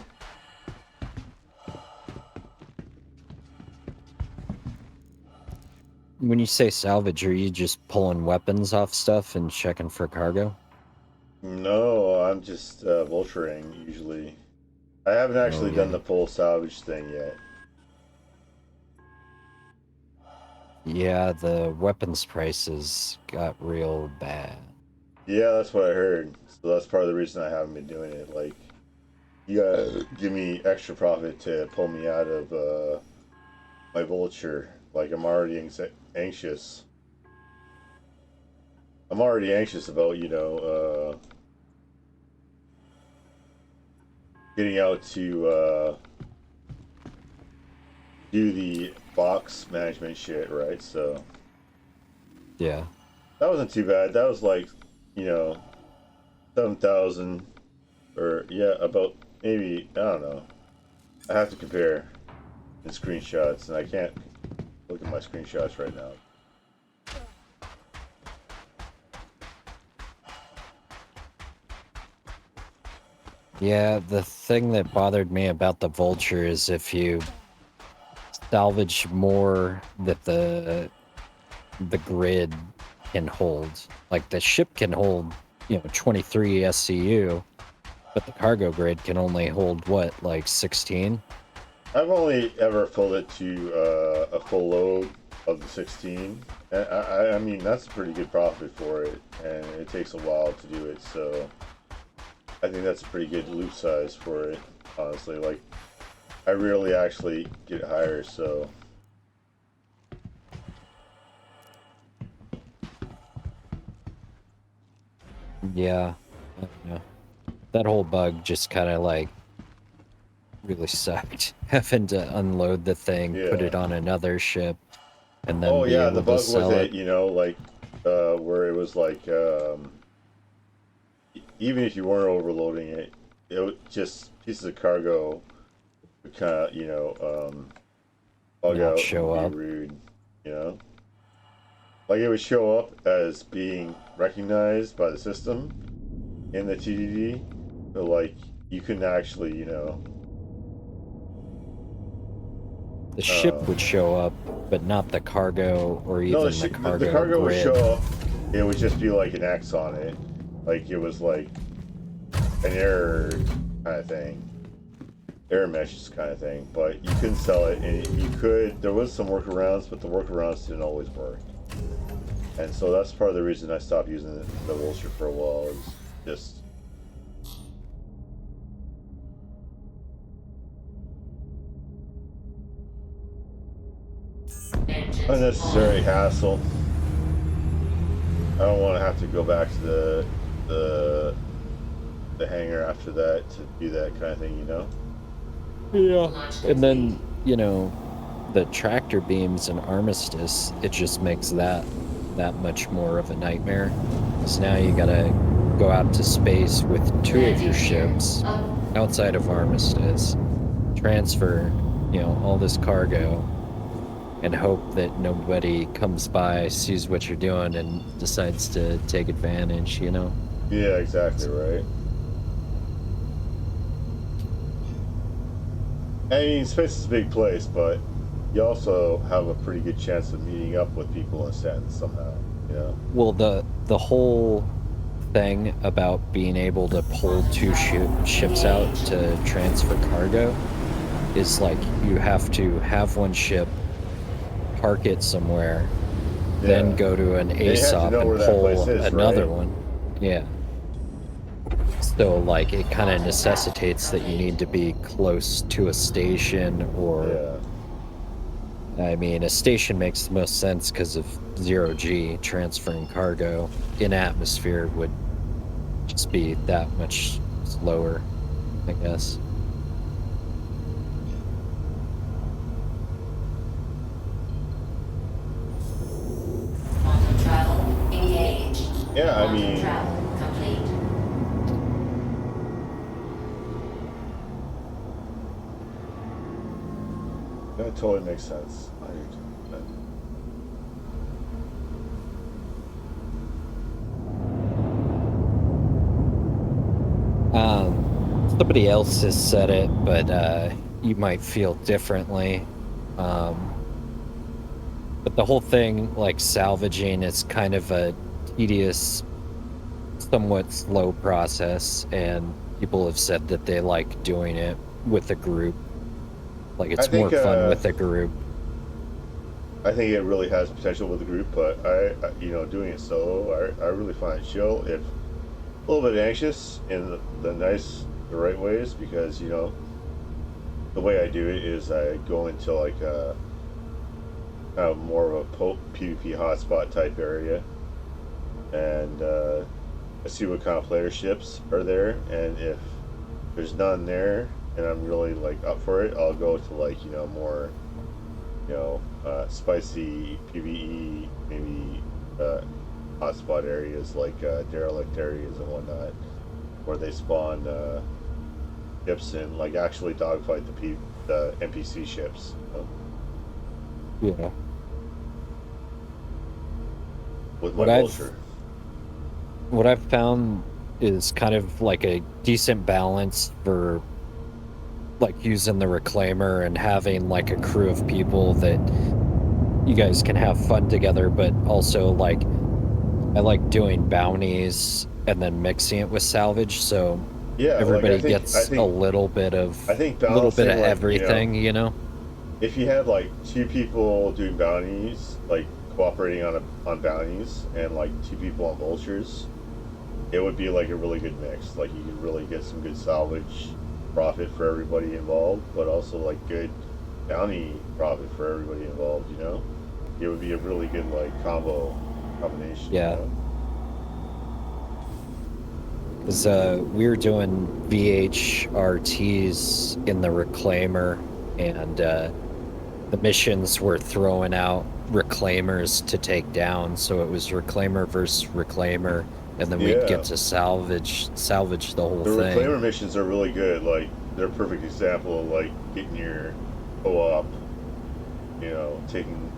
When you say salvage, are you just pulling weapons off stuff and checking for cargo? No, I'm just vulturing usually. I haven't actually done the full salvage thing yet. Yeah, the weapons prices got real bad. Yeah, that's what I heard. So that's part of the reason I haven't been doing it. Like, you gotta give me extra profit to pull me out of my vulture. Like, I'm already anxious. I'm already anxious about, you know, getting out to do the box management shit, right? So Yeah. that wasn't too bad. That was like, you know, 7,000 or yeah, about maybe, I don't know. I have to compare in screenshots, and I can't look at my screenshots right now. Yeah, the thing that bothered me about the Vulture is if you salvage more that the grid can hold. Like the ship can hold, 23 SCU, but the cargo grid can only hold what, like 16? I've only ever filled it to a full load of the 16. And I mean, that's a pretty good profit for it, and it takes a while to do it, so I think that's a pretty good loop size for it, honestly. Like, I rarely actually get higher, so Yeah. I don't know. that whole bug just kind of like really sucked. Having to unload the thing, put it Yeah. on another ship, and then Oh be yeah, the able to bug with sell it, it. like where it was like even if you weren't overloading it, it would just pieces of cargo would kind of bug Not out and show be up. rude, you know. Like it would show up as being recognized by the system in the TDD, but like you couldn't actually, The ship would show up, but not the cargo or no, even the the cargo cargo would grid. show up. It would just be like an X on it, like it was like an error kind of thing, error messages kind of thing. But you couldn't sell it, and you could. There was some workarounds, but the workarounds didn't always work. And so that's part of the reason I stopped using the Vulture for a while. Is just unnecessary hassle. I don't want to have to go back to the hangar after that to do that kind of thing, Yeah. And then, the tractor beams and Armistice, it just makes that much more of a nightmare. Because now you gotta go out to space with 2 of your ships outside of Armistice, transfer, all this cargo, and hope that nobody comes by, sees what you're doing, and decides to take advantage, Yeah, exactly right. I mean, space is a big place, but you also have a pretty good chance of meeting up with people in Stanton somehow, Well, the whole thing about being able to pull 2 ships out to transfer cargo is like you have to have one ship, park it somewhere, then Yeah. go to an And you have to ASOP know where and that place pull is, another right? one. Yeah. So, like, it kind of necessitates that you need to be close to a station, or, Yeah. I mean, a station makes the most sense because of 0G. Transferring cargo in atmosphere would just be that much slower, I guess. Quantum travel engaged. Yeah, I Quantum mean, travel complete. that totally makes sense. Somebody else has said it, but you might feel differently. Um, but the whole thing, like salvaging, is kind of a tedious, somewhat slow process, and people have said that they like doing it with a group. Like, I it's more think fun with a group. I think it really has potential with the group, but doing it solo, I really find it chill. If a little bit anxious in the right ways, because the way I do it is I go into like a kind of more of a PvP hotspot type area, and I see what kind of player ships are there, and if there's none there, and I'm really like up for it, I'll go to like more spicy PvE, maybe hotspot areas like derelict areas and whatnot, where they spawn ships and like actually dogfight the NPC ships. Yeah. With my What I've Vulture. what I've found is kind of like a decent balance for like using the reclaimer and having like a crew of people that you guys can have fun together, but also like I like doing bounties and then mixing it with salvage, so Yeah, like everybody gets a little bit of I think balancing like everything, if you had like 2 people doing bounties, like cooperating on bounties, and like 2 people on vultures, it would be like a really good mix. Like you could really get some good salvage profit for everybody involved, but also like good bounty profit for everybody involved. It would be a really good like combination. Yeah. Because we were doing VHRTs in the Reclaimer, and the missions were throwing out Reclaimers to take down, so it was Reclaimer versus Reclaimer, and then we'd Yeah. get to salvage the whole The thing. Reclaimer missions are really good. Like, they're a perfect example of, like, getting your co-op, you know, taking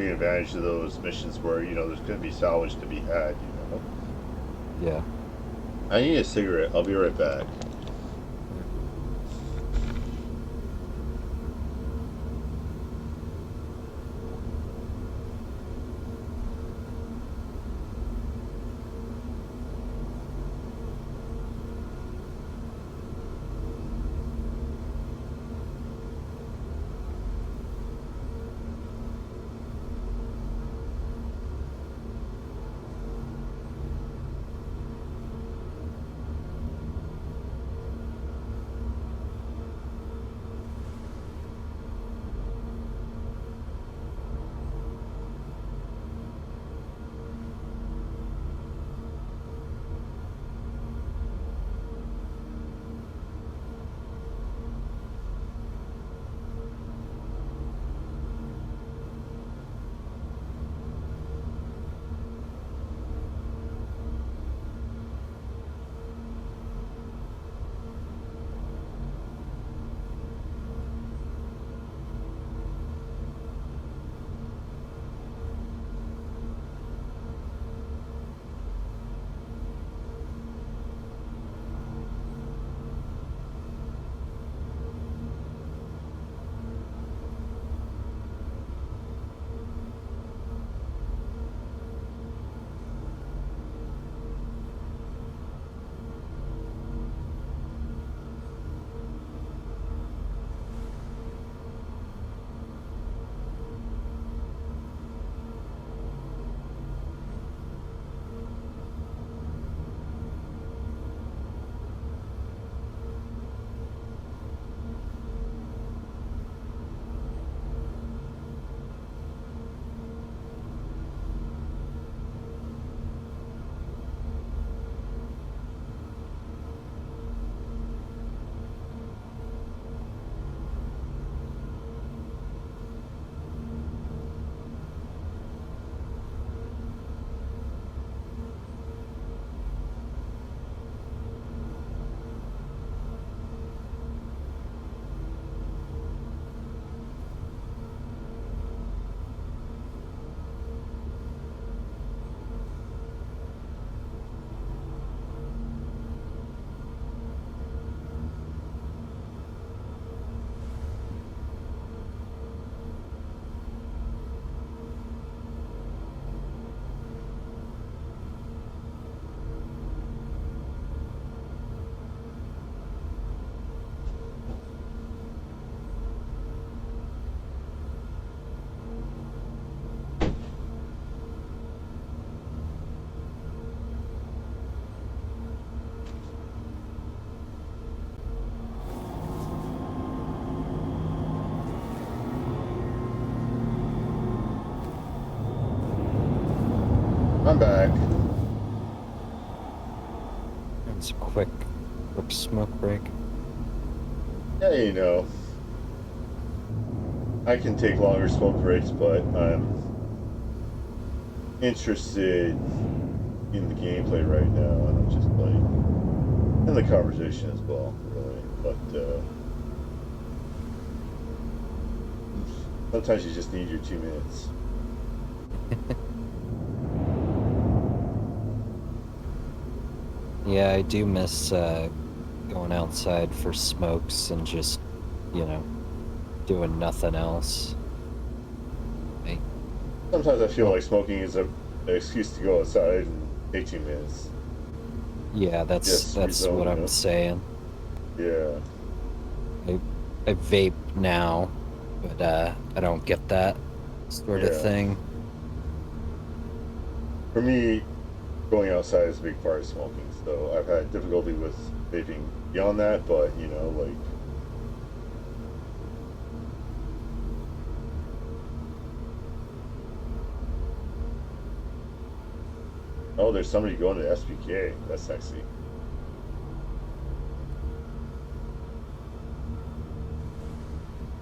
advantage of those missions where, you know, there's going to be salvage to be had, you know. Yeah. I need a cigarette. I'll be right back. I'm back. It's a quick smoke break. Yeah, you know. I can take longer smoke breaks, but I'm interested in the gameplay right now, and I'm just like, and the conversation as well, really. But sometimes you just need your 2 minutes. Yeah, I do miss going outside for smokes and just, you know, doing nothing else. Sometimes I feel like smoking is an excuse to go outside and take 2 minutes. Yeah, that's Just what rezone, I'm you know? saying. Yeah. I vape now, but I don't get that sort of Yeah. thing. For me, going outside is a big part of smoking, so I've had difficulty with vaping beyond that, but, you know, like, oh, there's somebody going to SPK. That's sexy.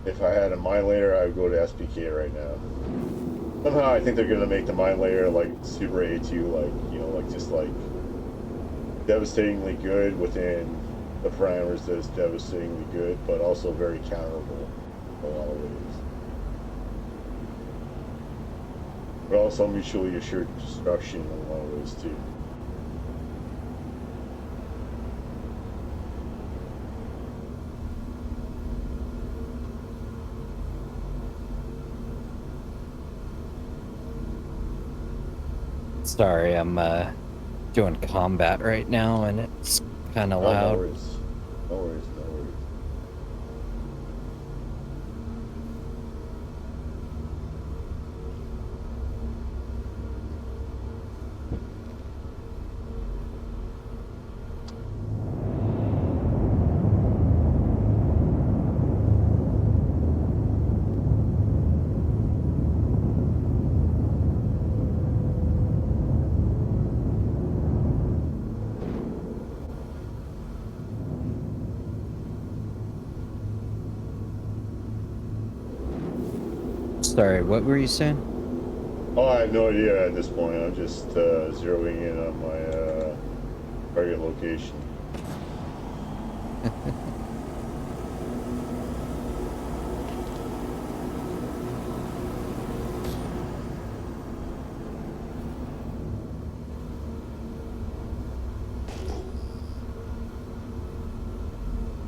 if I had a mine layer, I would go to SPK right now. Somehow I think they're gonna make the mine layer like super A2, like, you know, like just like devastatingly good within the parameters that is devastatingly good, but also very counterable in a lot of ways. But also mutually assured destruction in a lot of ways too. Sorry, I'm doing combat right now, and it's kind of Oh, loud. no worries. No worries, no worries. Sorry, what were you saying? Oh, I have no idea at this point. I'm just zeroing in on my target location.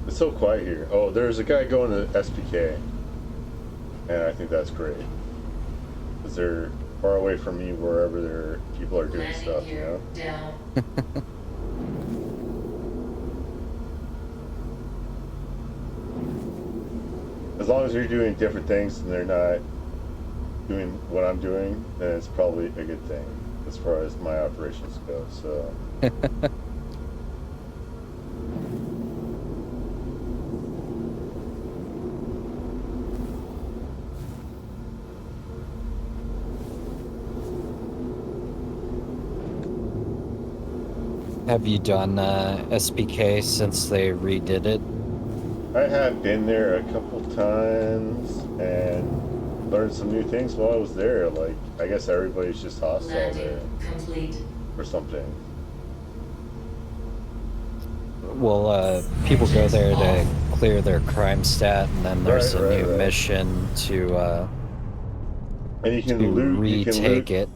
It's so quiet here. Oh, there's a guy going to SPK, and I think that's great. Because they're far away from me wherever their people are doing stuff, you know? Down. As long as they're doing different things and they're not doing what I'm doing, then it's probably a good thing as far as my operations go, so... Have you done SPK since they redid it? I have been there a couple times and learned some new things while I was there. Like, I guess everybody's just hostile there Landing complete. or something. Well, people go there to clear their crime stat, and then there's Right, a right, new right. mission to And you can to loot. You can retake loot. it.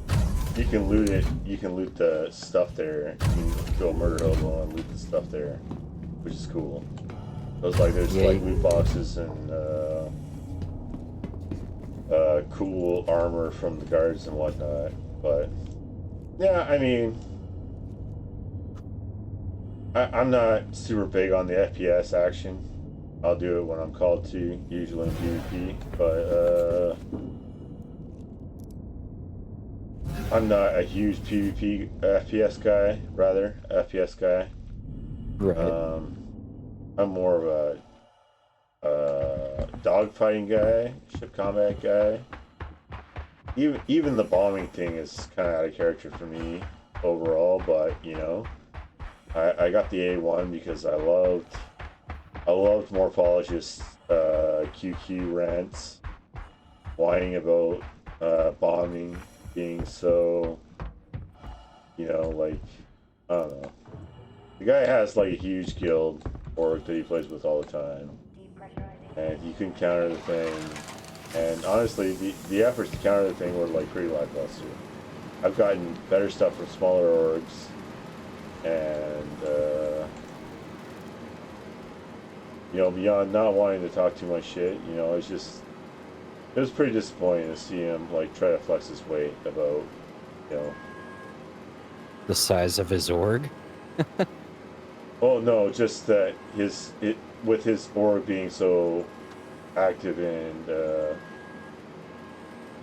You can loot it. You can loot the stuff there. You can go murder hobo and loot the stuff there, which is cool. There's Yeah, like loot boxes and cool armor from the guards and whatnot. But yeah, I mean, I'm not super big on the FPS action. I'll do it when I'm called to, usually in PvP. But I'm not a huge PvP FPS guy. Rather, FPS guy. right. I'm more of a dogfighting guy, ship combat guy. Even the bombing thing is kind of out of character for me overall, but you know, I got the A1 because I loved Morphologist's QQ rants, whining about bombing being so, you know, like, I don't know. The guy has like a huge guild org that he plays with all the time, and you can counter the thing. And honestly, the efforts to counter the thing were like pretty lackluster. I've gotten better stuff from smaller orgs, and you know, beyond not wanting to talk too much shit, you know, it was pretty disappointing to see him like try to flex his weight about, you know. The size of his org. Oh no, just that with his org being so active and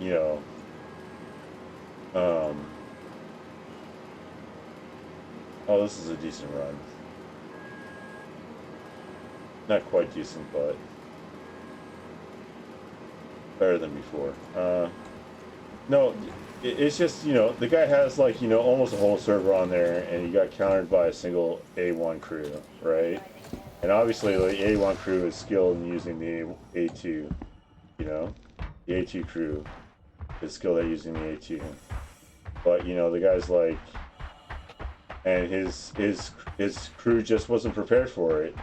you know, oh, this is a decent run. Not quite decent, but better than before. No, it's just, you know, the guy has like, you know, almost a whole server on there, and he got countered by a single A1 crew, right? And obviously, the A1 crew is skilled in using the A2, you know, the A2 crew is skilled at using the A2. But you know, the guy's like, and his crew just wasn't prepared for it,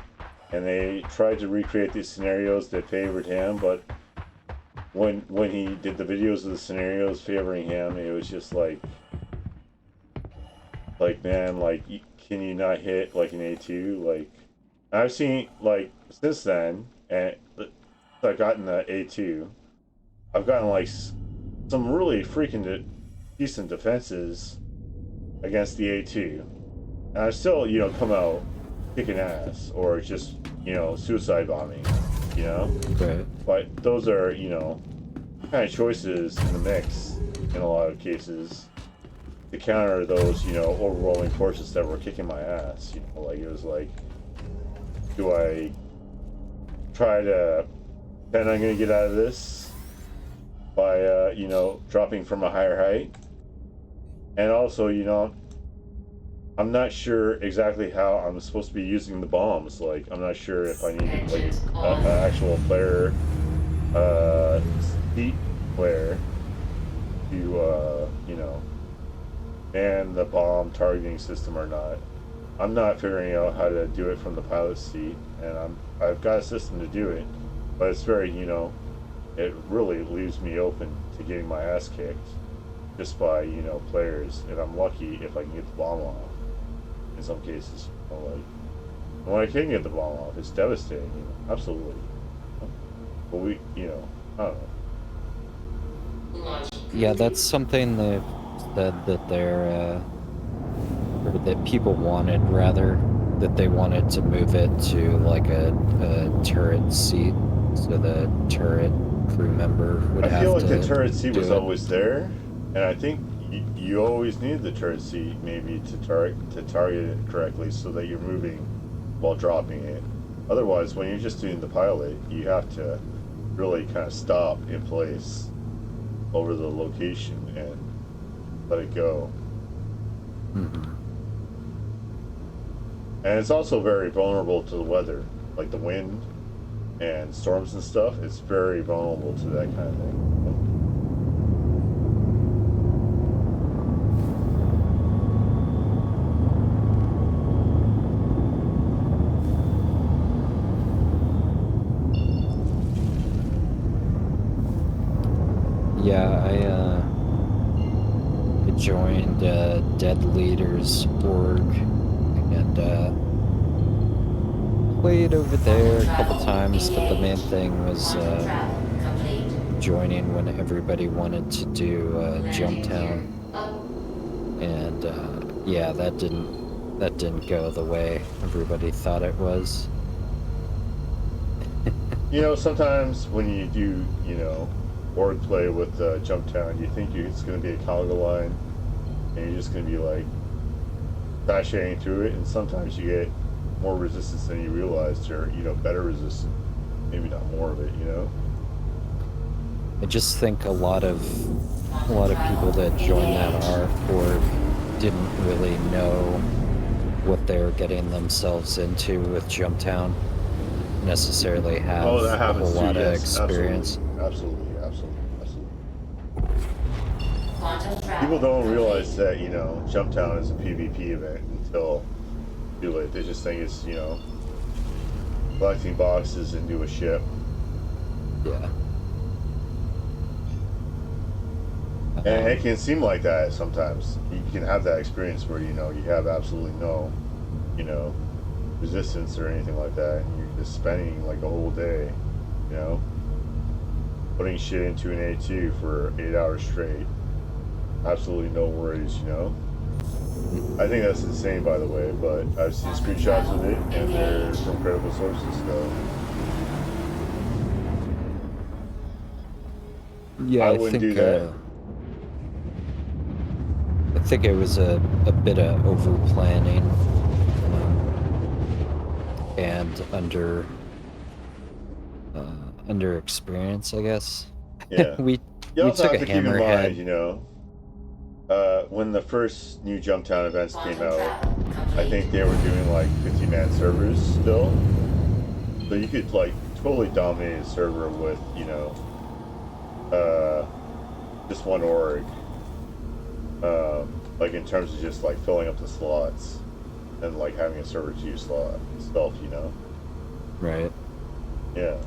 and they tried to recreate these scenarios that favored him, but when he did the videos of the scenarios favoring him, it was just like man, like, can you not hit like an A2? Like, I've seen, like, since then, and I've gotten the A2, I've gotten like some really freaking decent defenses against the A2, and I still, you know, come out kicking ass or just, you know, suicide bombing, you know. Right. But those are, you know, kind of choices in the mix in a lot of cases to counter those, you know, overwhelming forces that were kicking my ass. You know, like, it was like, do I try to pretend I'm gonna get out of this by, you know, dropping from a higher height? And also, you know, I'm not sure exactly how I'm supposed to be using the bombs. Like, I'm not sure if I need, like, an actual player, seat player to, you know, man the bomb targeting system or not. I'm not figuring out how to do it from the pilot's seat, and I've got a system to do it, but it's very, you know, it really leaves me open to getting my ass kicked just by, you know, players, and I'm lucky if I can get the bomb off in some cases. You know, like, when I can get the bomb off, it's devastating, you know, absolutely. But we, you know, I don't know. Yeah, that's something they've said that they're, or that people wanted, rather, that they wanted to move it to like a turret seat, so the turret crew member would have to. I feel like the turret seat do was it. always there, and I think you always need the turret seat maybe to target it correctly so that you're moving while dropping it. Otherwise, when you're just doing the pilot, you have to really kind of stop in place over the location and let it go. Mm-hmm. And it's also very vulnerable to the weather, like the wind and storms and stuff. It's very vulnerable to that kind of thing. Yeah, I joined Dead Leaders org and played over there a couple times, but the main thing was joining when everybody wanted to do Jumptown, and yeah, that didn't go the way everybody thought it was. You know, sometimes when you do, you know, board play with Jumptown, you think it's going to be a conga line, and you're just going to be like sashaying through it, and sometimes you get more resistance than you realized, or, you know, better resistance, maybe not more of it, you know. I just think a lot of people that joined that ARC org didn't really know what they were getting themselves into with Jumptown. Necessarily have that a happens whole too, lot of yes, experience. Absolutely. People don't realize that, you know, Jumptown is a PvP event until too late. They just think it's, you know, collecting boxes into a ship. Yeah. And it can seem like that sometimes. You can have that experience where, you know, you have absolutely no, you know, resistance or anything like that. And you're just spending like a whole day, you know, putting shit into an A2 for 8 hours straight. Absolutely no worries, you know. I think that's insane, by the way, but I've seen screenshots of it, and they're from credible sources, so. Yeah, I wouldn't do that. I think it was a bit of over planning and under experience, I guess. Yeah. we You also took have a to keep in mind, hammerhead. you know, when the first new Jumptown events came out, I think they were doing like 50-man servers still. So you could like totally dominate a server with, you know, just one org. Like in terms of just like filling up the slots and like having a server to your slot itself, you know? Right. Yeah.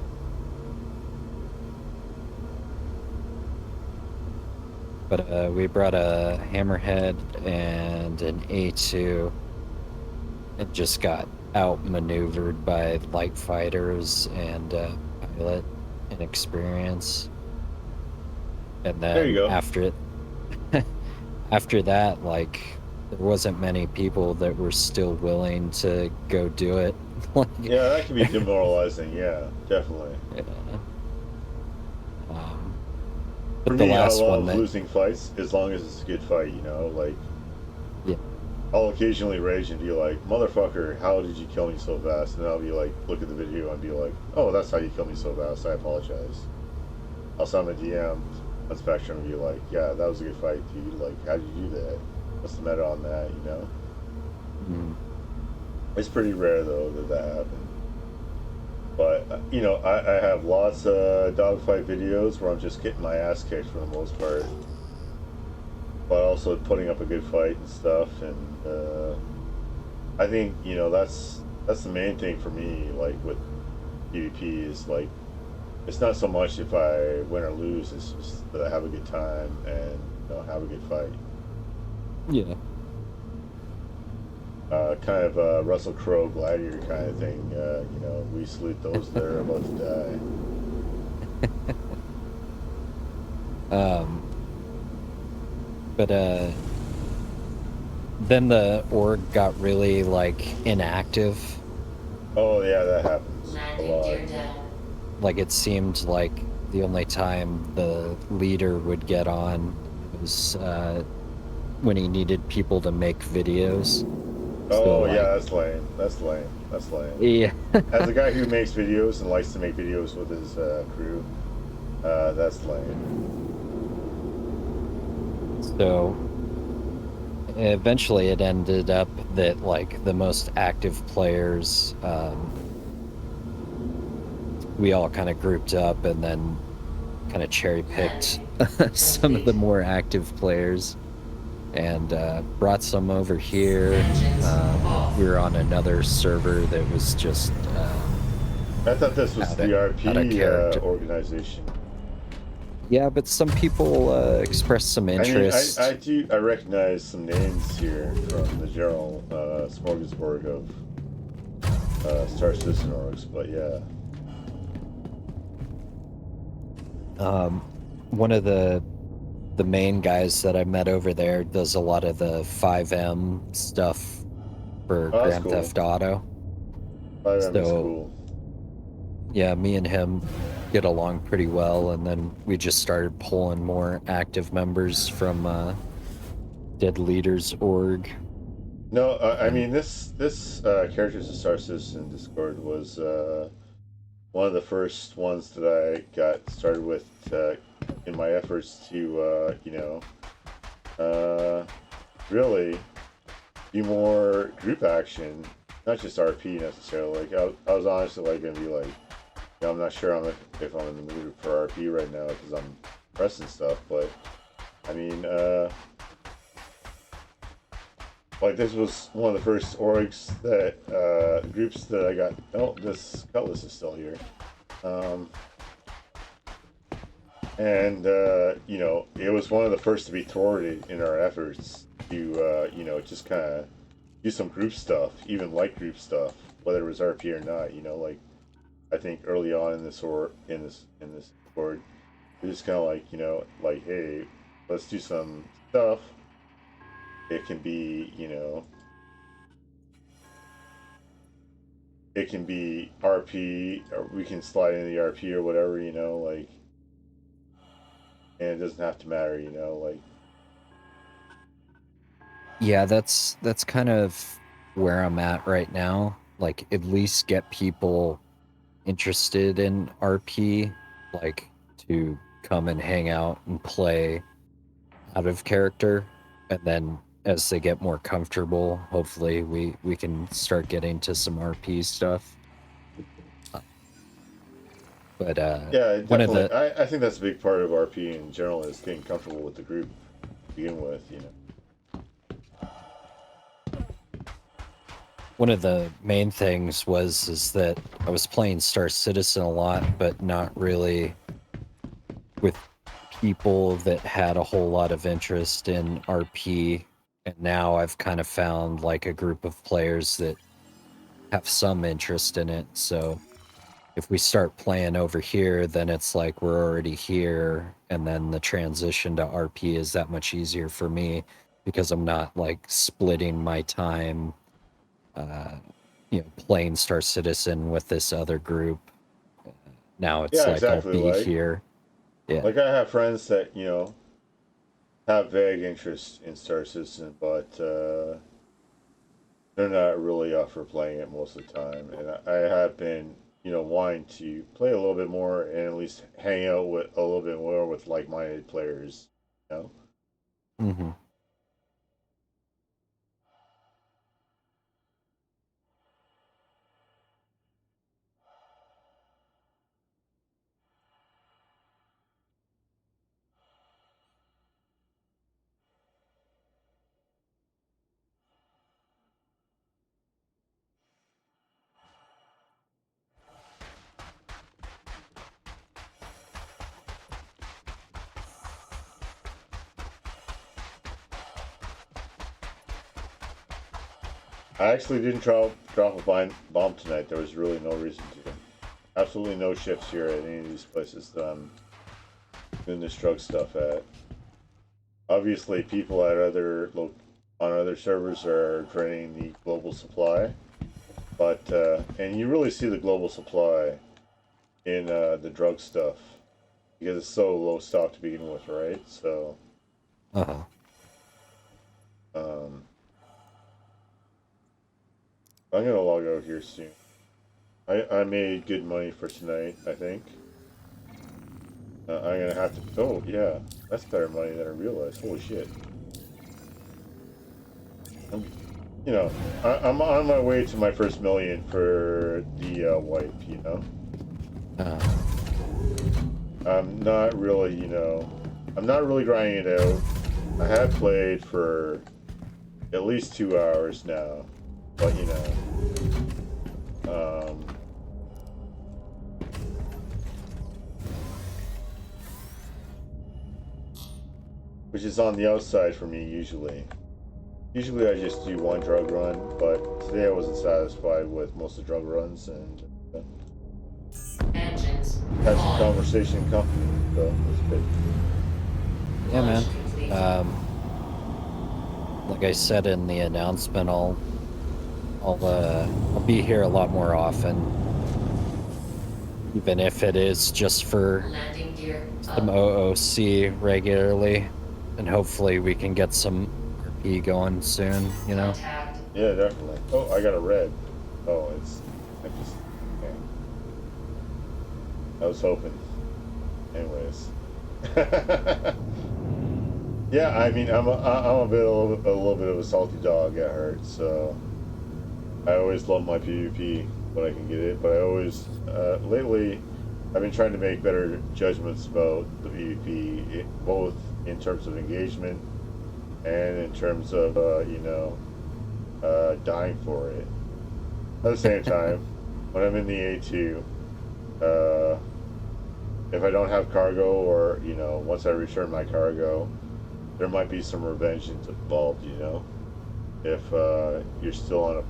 But we brought a hammerhead and an A2 and just got outmaneuvered by light fighters and pilot inexperience. And There you then go. after that, like, there wasn't many people that were still willing to go do it. Like, Yeah, that can be demoralizing. Yeah, definitely. yeah. For But the me, I last one love that, losing fights as long as it's a good fight, you know? Like, yeah, I'll occasionally rage and be like, motherfucker, how did you kill me so fast? And I'll be like, look at the video and be like, oh, that's how you killed me so fast. I apologize. I'll send a DM on Spectrum and be like, yeah, that was a good fight, dude. Like, how did you do that? What's the meta on that, you know? mm, It's pretty rare, though, that happens. But, you know, I have lots of dogfight videos where I'm just getting my ass kicked for the most part. But also putting up a good fight and stuff. And I think, you know, that's the main thing for me, like, with PvP is, like, it's not so much if I win or lose, it's just that I have a good time and, you know, have a good fight. yeah. Kind of a Russell Crowe gladiator kind of thing. You know, we salute those that are about to die. But then the org got really like inactive. Oh yeah, that happens a lot. Like it seemed like the only time the leader would get on was when he needed people to make videos. Oh So, yeah, like, that's lame. That's lame. That's lame. yeah. As a guy who makes videos and likes to make videos with his crew, that's lame. So eventually it ended up that like the most active players, we all kind of grouped up and then kind of cherry picked some of the more active players and brought some over here. We were on another server that was just I thought this was the out of RP character. organization. Yeah, but some people expressed some interest. I recognize some names here from the general smorgasbord of Star Citizen orgs, but yeah. One of the main guys that I met over there does a lot of the 5M stuff for Oh, that's Grand cool. Theft Auto. 5M is So, cool. yeah, me and him get along pretty well, and then we just started pulling more active members from Dead Leaders org. No, I mean this Characters of Star Citizen Discord was one of the first ones that I got started with in my efforts to you know really do more group action, not just RP necessarily. Like I was honestly like gonna be like, you know, I'm not sure if I'm in the mood for RP right now because I'm pressing stuff, but I mean like this was one of the first orgs that groups that I got. Oh, this Cutlass is still here. And you know, it was one of the first to be thwarted in our efforts to you know, just kind of do some group stuff, even light group stuff, whether it was RP or not. You know, like I think early on in this board, it was kind of like, you know, like, hey, let's do some stuff. It can be, you know, it can be RP, or we can slide into the RP or whatever, you know, like, and it doesn't have to matter, you know, like. Yeah, that's kind of where I'm at right now. Like, at least get people interested in RP, like to come and hang out and play out of character, and then as they get more comfortable, hopefully we can start getting to some RP stuff. But Yeah, one of definitely. the I think that's a big part of RP in general is getting comfortable with the group to begin with, you know. one of the main things is that I was playing Star Citizen a lot, but not really with people that had a whole lot of interest in RP. And now I've kind of found like a group of players that have some interest in it. So if we start playing over here, then it's like we're already here. And then the transition to RP is that much easier for me because I'm not like splitting my time, playing Star Citizen with this other group. Now it's Yeah, like I'll exactly. be here. Yeah. Like I have friends that, you know, have vague interest in Star Citizen, but they're not really up for playing it most of the time. And I have been, you know, wanting to play a little bit more and at least hang out with a little bit more with like-minded players, you know? Mm-hmm. I actually didn't drop a bomb tonight. There was really no reason to. Absolutely no ships here at any of these places that I'm doing this drug stuff at. Obviously, people at on other servers are draining the global supply, but and you really see the global supply in the drug stuff because it's so low stock to begin with, right? So, Uh-huh. um, I'm gonna log out here soon. I made good money for tonight, I think. I'm gonna have to. Oh yeah, that's better money than I realized. Holy shit! I'm, you know, I'm on my way to my first million for the wipe. You know, Uh-huh. I'm not really, you know, I'm not really grinding it out. I have played for at least 2 hours now, but you know, which is on the outside for me usually. Usually I just do one drug run, but today I wasn't satisfied with most of the drug runs and Engines. had some conversation in company, so it was good. Yeah, man. Like I said in the announcement, I'll be here a lot more often, even if it is just for Landing gear some up. OOC regularly, and hopefully we can get some RP going soon. You know. Contact. Yeah, definitely. Oh, I got a red. Oh, I just, okay. I was hoping. Anyways. Yeah, I mean, I'm a little bit of a salty dog at heart, so I always love my PvP when I can get it, but I always, lately, I've been trying to make better judgments about the PvP, both in terms of engagement and in terms of, dying for it. At the same time, when I'm in the A2, if I don't have cargo or, you know, once I return my cargo, there might be some revenge involved, you know? If you're still on a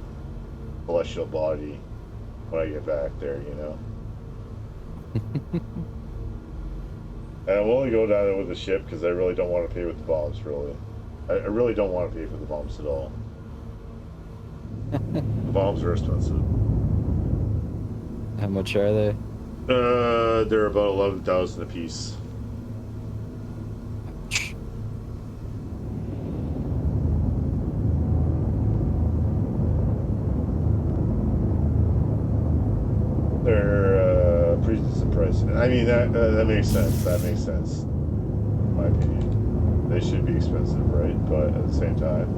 celestial body when I get back there, you know? And I will only go down there with the ship because I really don't want to pay with the bombs, really. I really don't want to pay for the bombs at all. The bombs are expensive. How much are they? They're about 11,000 a piece. They're pretty decent price. I mean that makes sense. That makes sense. In my opinion, they should be expensive, right? But at the same time,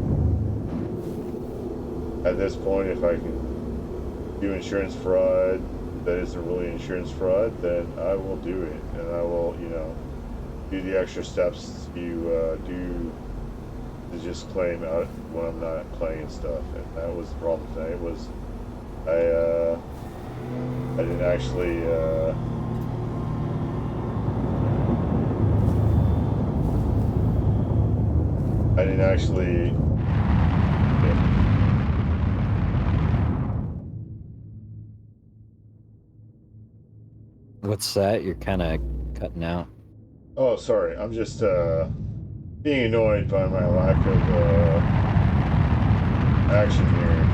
at this point, if I can do insurance fraud that isn't really insurance fraud, then I will do it, and I will, do the extra steps to do to just claim out when I'm not playing and stuff. And that was the problem tonight. Was I didn't actually. I didn't actually. Yeah. What's that? You're kind of cutting out. Oh, sorry. I'm just being annoyed by my lack of action here.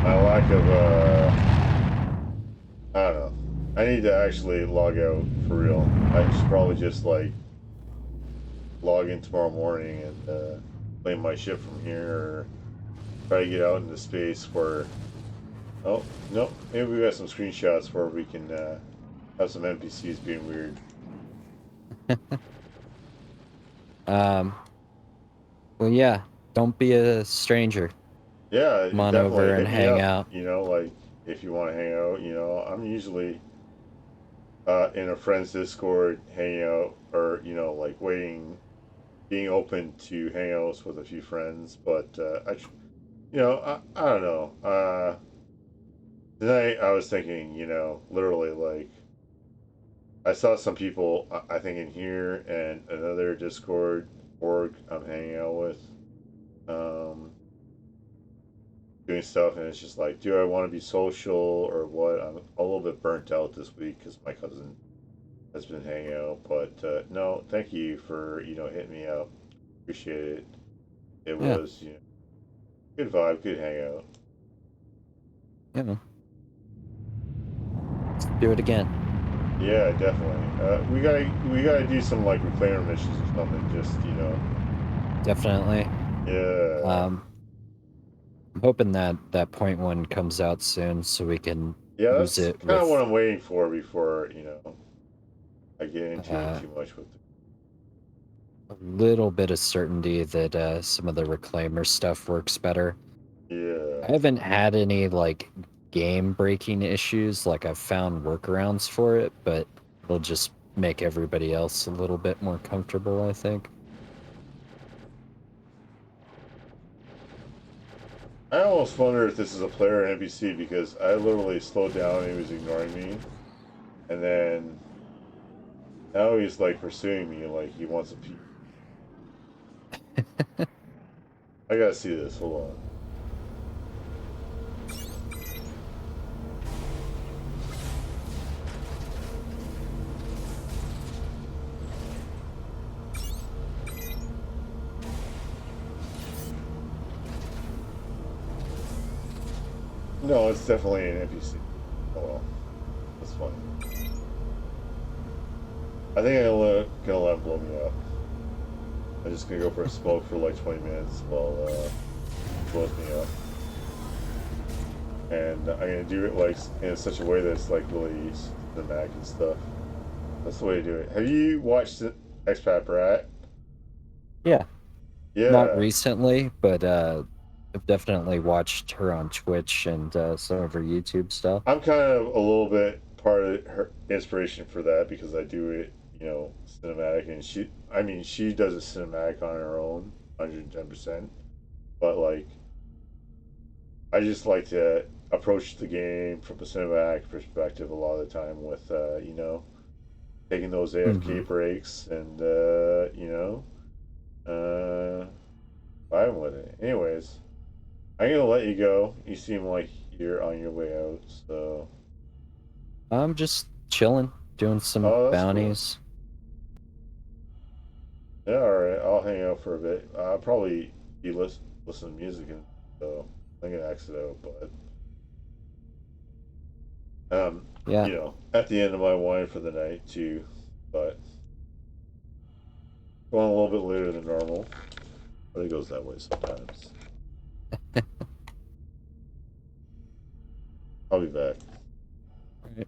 My lack of I don't know. I need to actually log out for real. I should probably just like log in tomorrow morning and claim my ship from here, or try to get out into space where. Oh no, maybe we got some screenshots where we can have some NPCs being weird. Well, yeah. Don't be a stranger. Yeah, Come on definitely over and hit me hang up. out. Like if you want to hang out, I'm usually in a friend's Discord hanging out, or like being open to hangouts with a few friends. But I don't know. Tonight I was thinking, literally like I saw some people I think in here and another Discord org I'm hanging out with. Um, Doing stuff, and it's just like, do I want to be social or what? I'm a little bit burnt out this week because my cousin has been hanging out. But no, thank you for hitting me up. Appreciate it. It Yeah. was good vibe, good hangout. You know. Let's do it again. Yeah, definitely. We gotta do some like reclaimer missions or something. Just Definitely. yeah. I'm hoping that point one comes out soon so we can Yeah, use that's it kind of what with I'm waiting for before I get into it uh, too much with it. a little bit of certainty that some of the reclaimer stuff works better. Yeah. I haven't had any like game breaking issues, like I've found workarounds for it, but it'll just make everybody else a little bit more comfortable, I think. I almost wonder if this is a player or NPC because I literally slowed down and he was ignoring me. And then now he's like pursuing me like he wants a piece. I gotta see this. Hold on. No, it's definitely an NPC. Oh well. That's funny. I think gonna let him blow me up. I'm just gonna go for a smoke for like 20 minutes while he blows me up. And I'm gonna do it like in such a way that's like really cinematic and stuff. That's the way to do it. Have you watched Expat Brat? Yeah, not Yeah. recently, but I've definitely watched her on Twitch and some of her YouTube stuff. I'm kind of a little bit part of her inspiration for that because I do it, cinematic, and she does it cinematic on her own, 110%. But like, I just like to approach the game from a cinematic perspective a lot of the time with, taking those AFK Hmm. breaks and, uh, vibing with it. Anyways, I'm gonna let you go. You seem like you're on your way out, so. I'm just chilling, doing some Oh, that's cool. bounties. Yeah, all right. I'll hang out for a bit. I'll probably be listen to music, and so I'm gonna exit out. But Yeah, at the end of my wine for the night too. But going a little bit later than normal. But it goes that way sometimes. I'll be back. right.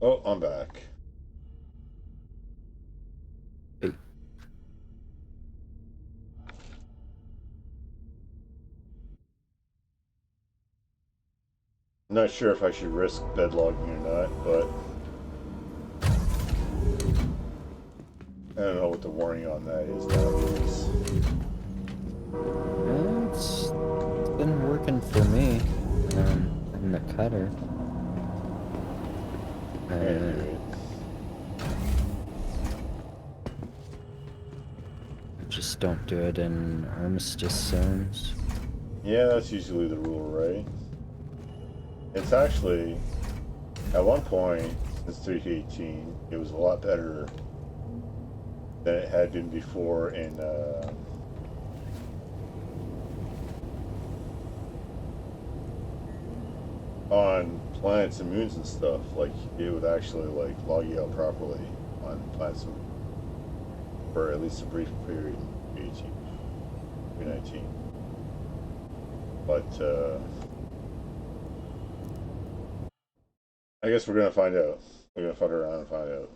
Oh, I'm back. Hey. I'm not sure if I should risk bed logging or not, but I don't know what the warning on that is nowadays. It's been working for me. In the cutter. Anyway, Just don't do it in armistice zones. yeah, that's usually the rule, right? It's actually, at one point, since 318, it was a lot better than it had been before in, on planets and moons and stuff. Like, it would actually, like, log you out properly on planets and for at least a brief period in 318, 319. But, I guess we're gonna find out. We're gonna fuck around and find out.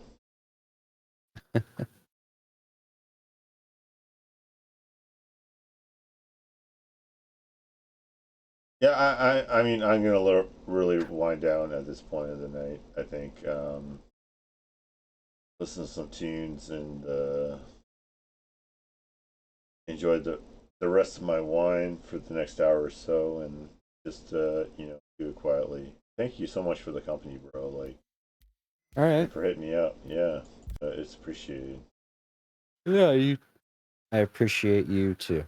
Yeah, I mean, I'm gonna really wind down at this point of the night. I think listen to some tunes and enjoy the rest of my wine for the next hour or so, and just do it quietly. Thank you so much for the company, bro. Like, All right. and for hitting me up. Yeah, it's appreciated. Yeah, I appreciate you too.